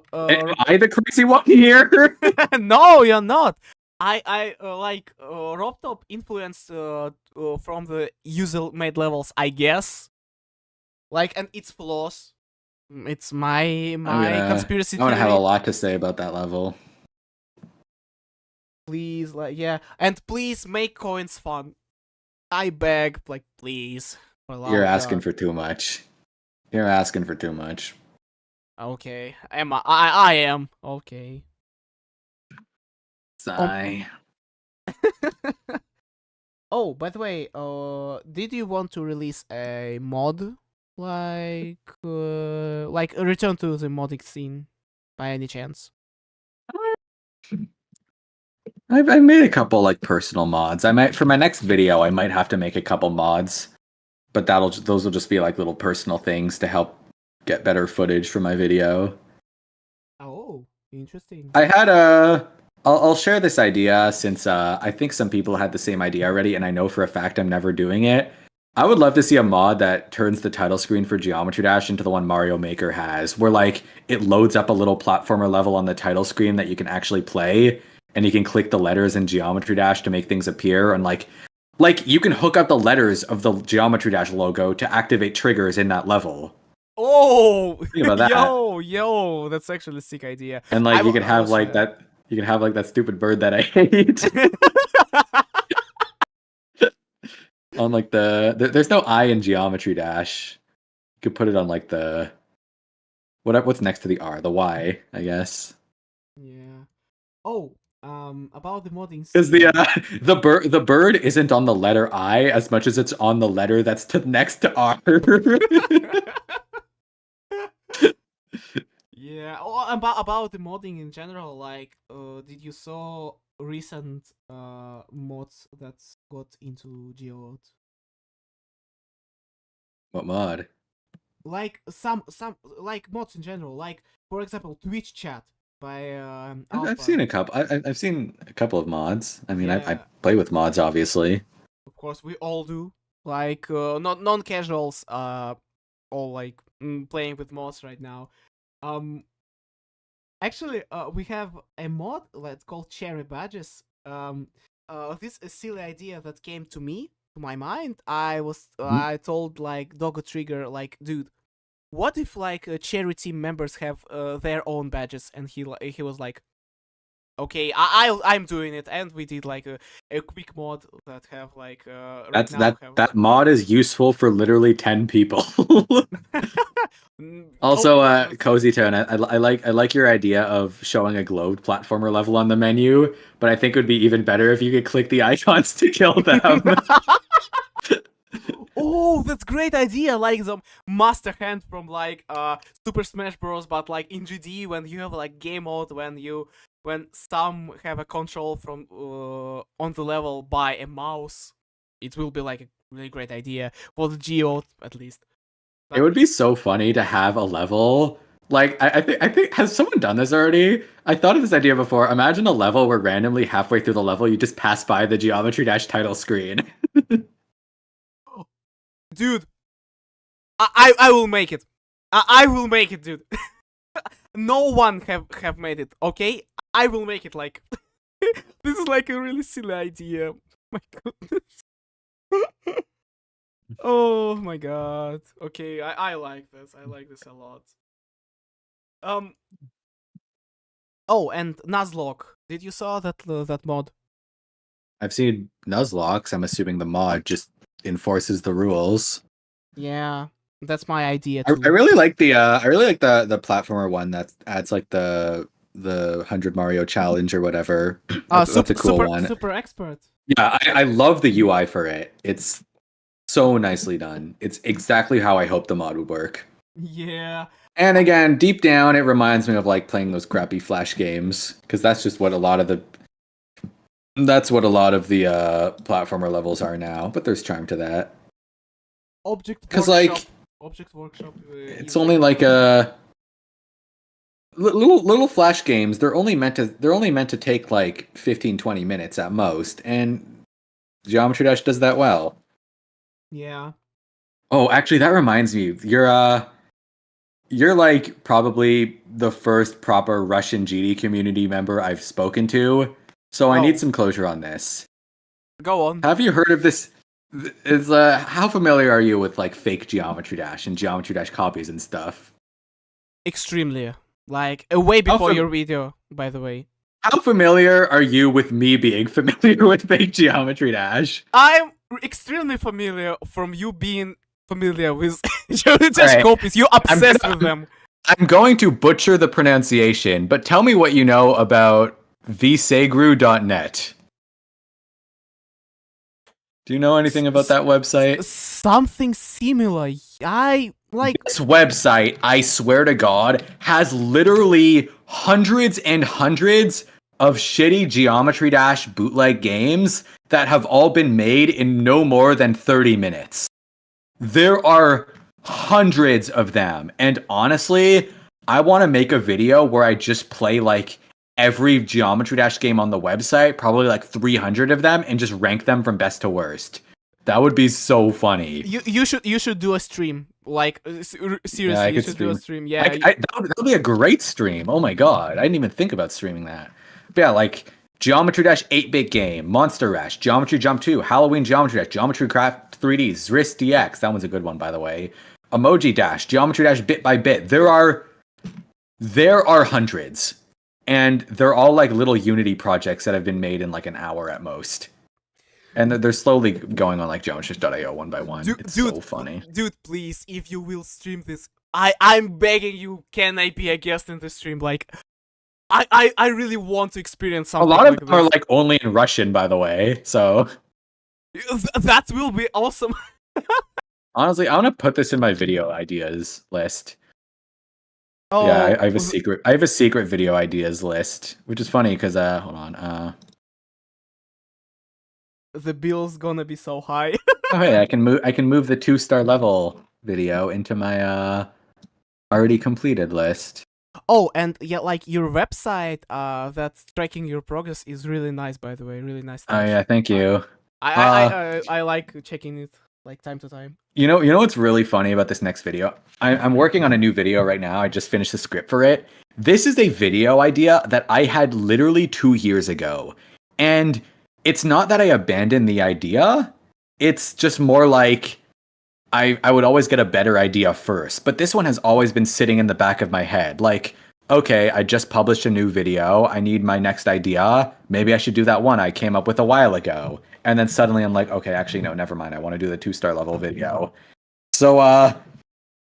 I the crazy one here? no, you're not. I like RobTop influence from the user-made levels, I guess. Like, and its flaws. It's my conspiracy I'm gonna have a theory. lot to say about that level. Please, like, yeah, and please make coins fun. I beg, like, please. For love You're of asking God. for too much. You're asking for too much. Okay, I am okay. Sigh. Oh, by the way, did you want to release a mod, like a return to the modding scene, by any chance? I've made a couple like personal mods. I might for my next video. I might have to make a couple mods, but those will just be like little personal things to help get better footage for my video. Oh, interesting. I had I'll share this idea since I think some people had the same idea already, and I know for a fact I'm never doing it. I would love to see a mod that turns the title screen for Geometry Dash into the one Mario Maker has, where like it loads up a little platformer level on the title screen that you can actually play, and you can click the letters in Geometry Dash to make things appear, and like you can hook up the letters of the Geometry Dash logo to activate triggers in that level. Oh, Think about that. yo, that's actually a sick idea. And like you can I have will like share. that. You can have like that stupid bird that I hate. On like there's no I in Geometry Dash. You could put it on like the what's next to the R, the Y, I guess. Yeah. Oh, About the modding Because scene. the bird isn't on the letter I as much as it's on the letter that's next to R. Yeah. Oh, about the modding in general, like, did you saw recent mods that got into Geode? What mod? Like some like mods in general, like for example, Twitch chat by I've Alpha. seen a couple. I've seen a couple of mods. I mean, I Yeah, play with mods, obviously. of course we all do. Like not non-casuals, all like playing with mods right now. Um, Actually, we have a mod that's called Cherry Badges. This is a silly idea that came to me, to my mind. Mhm. I told like Doggo Trigger, like, dude, what if like Cherry team members have their own badges? And he was like, okay, I'm doing it, and we did like a quick mod that have like right now have. That mod is useful for literally 10 people. Oh, Also, Cozy Tone, I like your idea of showing a glowed platformer level on the menu, but I think it would be even better if you could click the icons to kill them. Oh, that's great idea! Like the master hand from like Super Smash Bros. But like in GD when you have like game mode when some have a control from on the level by a mouse, it will be like a really great idea for the Geo at least. It would be so funny to have a level. Like, I think has someone done this already? I thought of this idea before. Imagine a level where randomly halfway through the level you just pass by the Geometry Dash title screen. Dude, I will make it. I will make it, dude. No one have made it. Okay, I will make it. Like this is like a really silly idea. My goodness. Oh my god. Okay, I like this. I like this a lot. Um. Oh, and Nuzlocke. Did you saw that mod? I've seen Nuzlocke. I'm assuming the mod just enforces the rules. Yeah, that's my idea I too. really like the platformer one that adds like the 100 Mario challenge or whatever. That's a cool one. Super expert. Yeah, I love the UI for it. It's so nicely done. It's exactly how I hoped the mod would work. Yeah. And again, deep down, it reminds me of like playing those crappy Flash games because that's just what a lot of the platformer levels are now. But there's charm to that. Because like Object Workshop. it's only like a little Flash games. They're only meant to take like 15-20 minutes at most, and Geometry Dash does that well. Yeah. Oh, actually, that reminds me. You're like probably the first proper Russian GD community member I've spoken to, so I need some closure on this. Go on. Have you heard of this? How familiar are you with like fake Geometry Dash and Geometry Dash copies and stuff? Extremely. Like way before your video, by the way. How familiar are you with me being familiar with fake Geometry Dash? I'm extremely familiar from you being familiar with Geometry Dash copies. You're obsessed with them. I'm going to butcher the pronunciation, but tell me what you know about vsegru.net. Do you know anything about that website? Something similar. I like this website, I swear to God, has literally hundreds and hundreds of shitty Geometry Dash bootleg games that have all been made in no more than 30 minutes. There are hundreds of them, and honestly, I want to make a video where I just play like every Geometry Dash game on the website, probably like 300 of them, and just rank them from best to worst. That would be so funny. You should do a stream. Like seriously, yeah, you should do a stream. Yeah, that would be a great stream. Oh my god, I didn't even think about streaming that. But yeah, like Geometry Dash 8-bit game, Monster Rush, Geometry Jump 2, Halloween Geometry Dash, Geometry Craft 3D, Zris DX. That one's a good one, by the way. Emoji Dash, Geometry Dash Bit by Bit. There are hundreds, and they're all like little Unity projects that have been made in like an hour at most. And they're slowly going on like Geometry.io one by one. It's so funny. Dude, please, if you will stream this, I'm begging you, can I be a guest in the stream? Like, I really want to experience A something lot of like them are this. like only in Russian, by the way. So That will be awesome. honestly, I want to put this in my video ideas list. Oh, Yeah, I have a secret. I have a secret video ideas list, which is funny because hold on. the bill's gonna be so high. Oh hey, I can move the 2-star level video into my already completed list. Oh, and yeah, like your website, that's tracking your progress is really nice, by the way. Really nice Oh touch. yeah, thank you. I like checking it like time to time. You know what's really funny about this next video? I'm working on a new video right now. I just finished the script for it. This is a video idea that I had literally 2 years ago. And it's not that I abandoned the idea. It's just more like I would always get a better idea first. But this one has always been sitting in the back of my head. Like, okay, I just published a new video. I need my next idea. Maybe I should do that one I came up with a while ago. And then suddenly I'm like, okay, actually, no, never mind. I want to do the 2-star level video. So,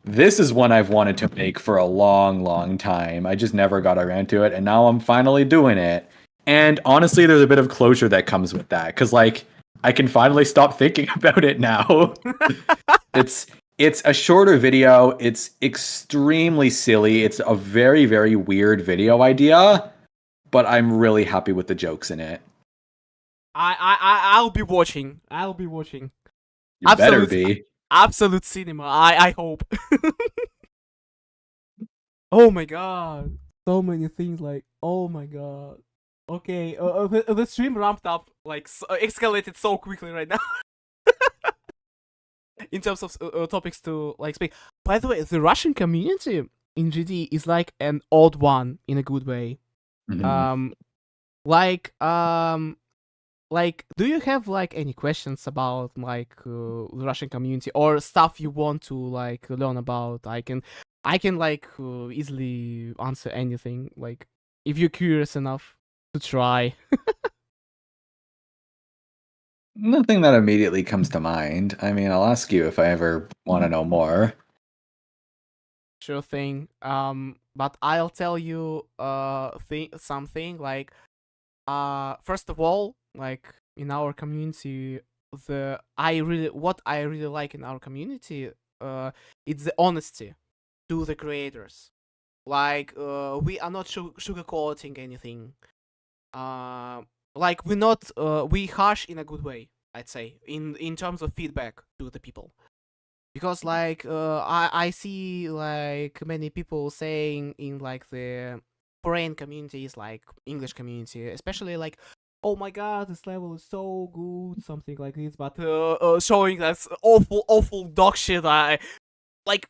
this is one I've wanted to make for a long, long time. I just never got around to it. And now I'm finally doing it. And honestly, there's a bit of closure that comes with that. Because, like, I can finally stop thinking about it now. It's a shorter video. It's extremely silly. It's a very, very weird video idea, but I'm really happy with the jokes in it. I'll be watching. I'll be watching. You better be. Absolute cinema. I hope. Oh my god. So many things like, oh my god. Okay, the stream ramped up, like, escalated so quickly right now. In terms of topics to, like, speak. By the way, the Russian community in GD is, like, an odd one in a good way. Mhm. Like, do you have, like, any questions about, like, the Russian community or stuff you want to, like, learn about? I can like, easily answer anything, like, if you're curious enough to try. Nothing that immediately comes to mind. I mean, I'll ask you if I ever want to know more. Sure thing. But I'll tell you something, like, first of all, like, in our community, what I really like in our community, it's the honesty to the creators. Like, we are not sugarcoating anything. Like, we harsh in a good way, I'd say, in terms of feedback to the people. Because, like, I see, like, many people saying in, like, the foreign communities, like English community, especially, like, oh my god, this level is so good, something like this, but showing that's awful dog shit. Like,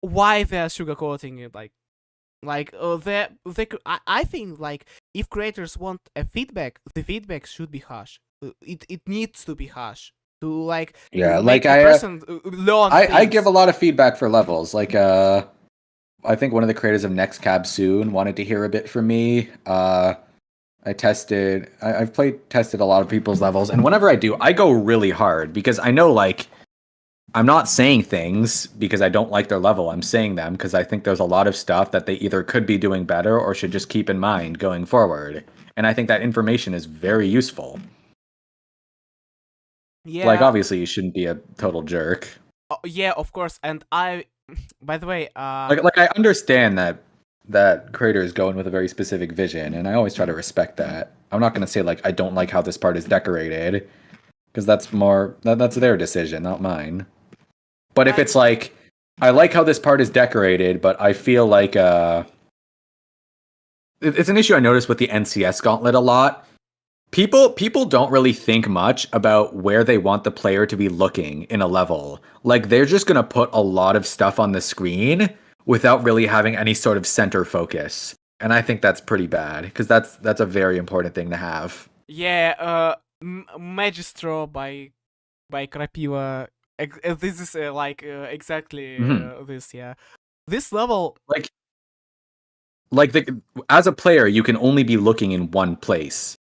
why they're sugarcoating it, I think, like, if creators want a feedback, the feedback should be harsh. It needs to be harsh to, like, Yeah, make like a person learn I things. give a lot of feedback for levels. Like, I think one of the creators of Next Cab Soon wanted to hear a bit from me. I've tested a lot of people's levels, and whenever I do, I go really hard because I know, like, I'm not saying things because I don't like their level. I'm saying them because I think there's a lot of stuff that they either could be doing better or should just keep in mind going forward. And I think that information is very useful. Yeah. Like, obviously, you shouldn't be a total jerk. Yeah, of course. And by the way, Like I understand that creators go in with a very specific vision, and I always try to respect that. I'm not going to say, like, I don't like how this part is decorated, because that's their decision, not mine. But if it's like, I like how this part is decorated, but I feel like it's an issue I noticed with the NCS Gauntlet a lot. People don't really think much about where they want the player to be looking in a level. Like, they're just going to put a lot of stuff on the screen without really having any sort of center focus. And I think that's pretty bad, because that's a very important thing to have. Yeah, Magistro by Krapila. This is exactly this. Yeah, this level. As a player, you can only be looking in one place.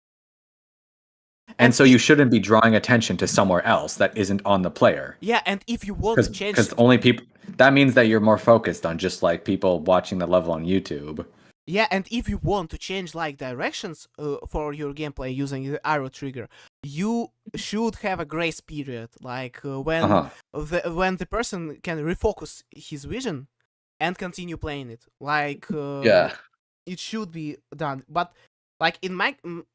And so you shouldn't be drawing attention to somewhere else that isn't on the player. Yeah, and if you want to change, because only people, that means that you're more focused on just, like, people watching the level on YouTube. Yeah, and if you want to change like directions for your gameplay using the arrow trigger, you should have a grace period, like when the person can refocus his vision and continue playing it. Like Yeah. it should be done. But like in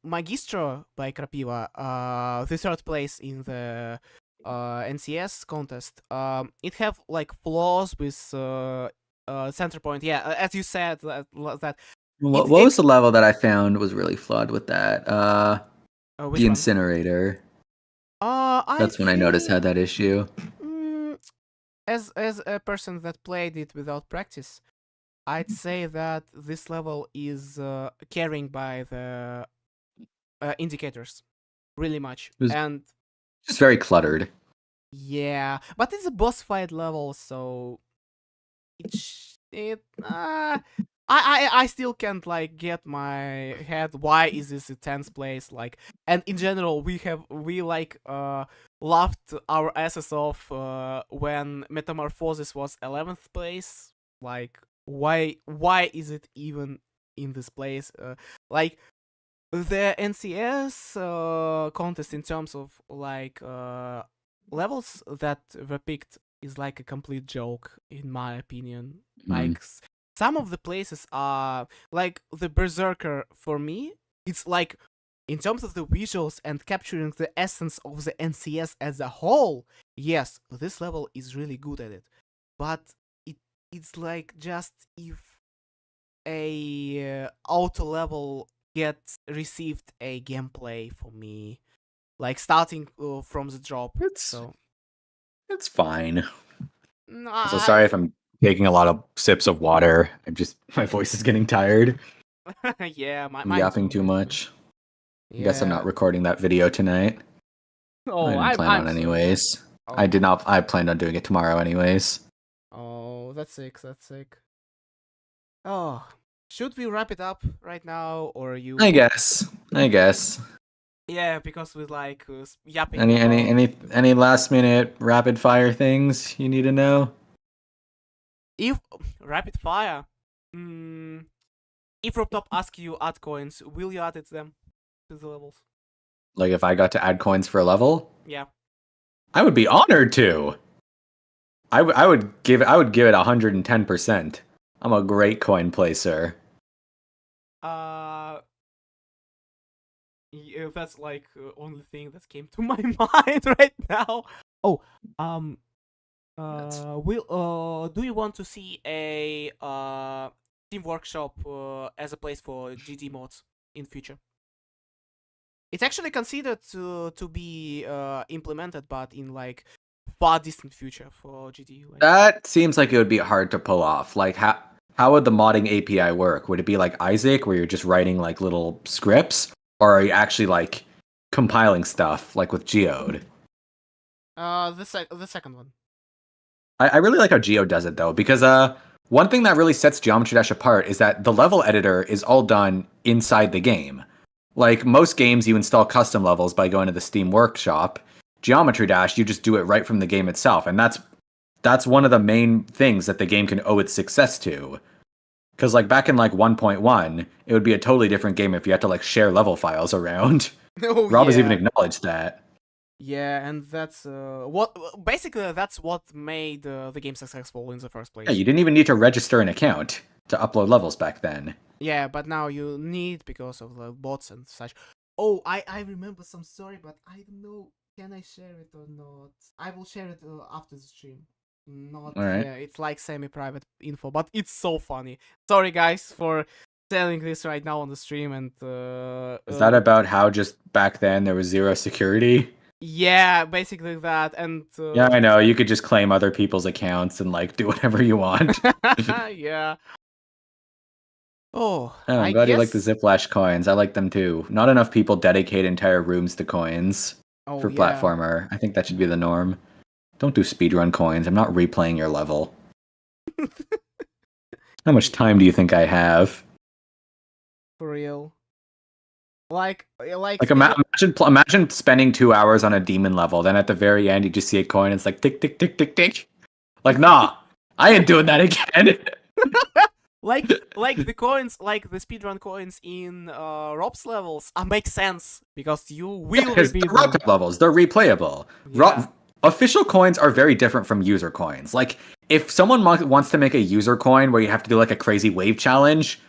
Magistro by Krapiva, the third place in the NCS contest, it have like flaws with center point. Yeah, as you said that. What was the level that I found was really flawed with that? Which The one? incinerator. That's when I noticed had that issue. As a person that played it without practice, I'd say that this level is carrying by the indicators really much, and just very cluttered. Yeah, but it's a boss fight level, so I still can't like get my head why is this a 10th place, like, and in general we laughed our asses off when Metamorphosis was 11th place, like why is it even in this place, like the NCS contest in terms of like levels that were picked is like a complete joke in my opinion. Like some of the places are like the Berserker. For me, it's like in terms of the visuals and capturing the essence of the NCS as a whole, yes, this level is really good at it, but it's like just if a auto level gets received a gameplay for me, like starting from the drop. It's fine. So sorry if I'm taking a lot of sips of water. My voice is getting tired. Yeah, I'm yapping too much. Yeah. I guess I'm not recording that video tonight. Oh, I didn't plan on anyways. Oh. I planned on doing it tomorrow anyways. Oh, that's sick. Oh, should we wrap it up right now, or you? I guess. Yeah, because with like yapping. Any last minute rapid fire things you need to know? If rapid fire, if RobTop asks you add coins, will you add them to the levels? Like if I got to add coins for a level? Yeah. I would be honored to. I would give it 110%. I'm a great coin placer. Yeah, that's like only thing that came to my mind right now. Oh, do you want to see a team workshop as a place for GD mods in future? It's actually considered to be implemented, but in like far distant future for GD. Like. That seems like it would be hard to pull off. Like how would the modding API work? Would it be like Isaac, where you're just writing like little scripts, or are you actually like compiling stuff like with Geode? The second one. I really like how Geode does it though, because one thing that really sets Geometry Dash apart is that the level editor is all done inside the game. Like most games, you install custom levels by going to the Steam Workshop. Geometry Dash, you just do it right from the game itself, and that's one of the main things that the game can owe its success to. Because like back in like 1.1, it would be a totally different game if you had to like share level files around. Oh, Rob has even acknowledged that. Yeah, and that's what made the game successful in the first place. Yeah, you didn't even need to register an account to upload levels back then. Yeah, but now you need because of the bots and such. Oh, I remember some story, but I don't know. Can I share it or not? I will share it after the stream. Not. All right. Yeah, it's like semi-private info, but it's so funny. Sorry, guys, for telling this right now on the stream. And is that about how just back then there was zero security? Yeah, basically that. And yeah, I know. You could just claim other people's accounts and like do whatever you want. Yeah. Oh, I'm glad you like the Ziplash coins. I like them too. Not enough people dedicate entire rooms to coins for platformer. I think that should be the norm. Don't do speedrun coins. I'm not replaying your level. How much time do you think I have? For real. Like imagine spending 2 hours on a demon level, then at the very end you just see a coin and it's like tick tick tick tick tick. Like, nah, I ain't doing that again. like the coins, like the speedrun coins in Rob's levels, make sense because you will Because repeat they're them. rapid levels, they're replayable. Yeah. Official coins are very different from user coins. Like, if someone wants to make a user coin where you have to do like a crazy wave challenge,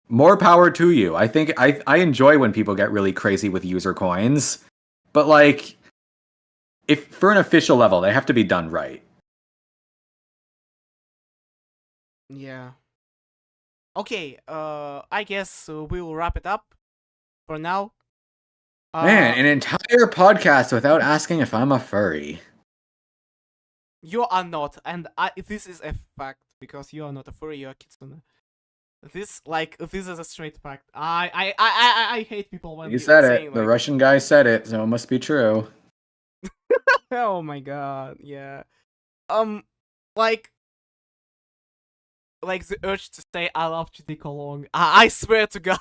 more power to you. I think I enjoy when people get really crazy with user coins, but like, if for an official level, they have to be done right. Yeah. Okay. I guess we will wrap it up for now. Man, an entire podcast without asking if I'm a furry. You are not, and this is a fact because you are not a furry. You are kitsune. This is a straight fact. I hate people when You said saying, it. The Russian guy said it, so it must be true. Oh my god, yeah. Like the urge to say I love Chidi Kolong. I swear to God.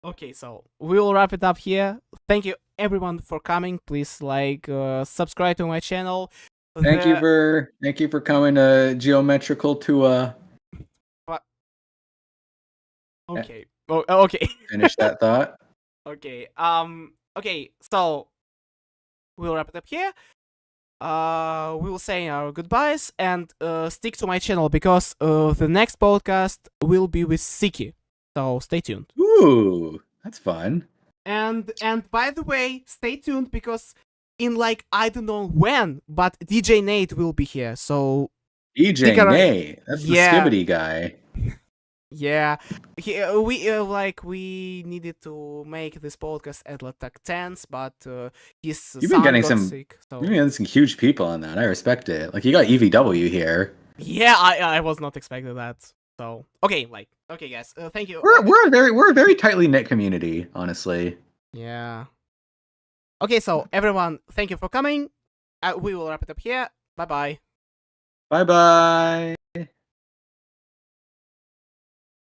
Okay, so we'll wrap it up here. Thank you everyone for coming. Please subscribe to my channel. Thank you for coming to Geometrical to Okay. Oh, okay. finish that thought. Okay. Okay. So we'll wrap it up here. We will say our goodbyes and stick to my channel because the next podcast will be with Siki. So stay tuned. Ooh, that's fun. And by the way, stay tuned because in I don't know when, but DJ Nate will be here. So DJ Nate, that's the Skibbity guy. Yeah, we needed to make this podcast at like 10s, but his son got sick. So you've been getting some huge people on that. I respect it. Like, you got EVW here. Yeah, I was not expecting that. So okay, guys, thank you. We're a very tightly knit community, honestly. Yeah. Okay, so everyone, thank you for coming. We will wrap it up here. Bye bye. Bye bye.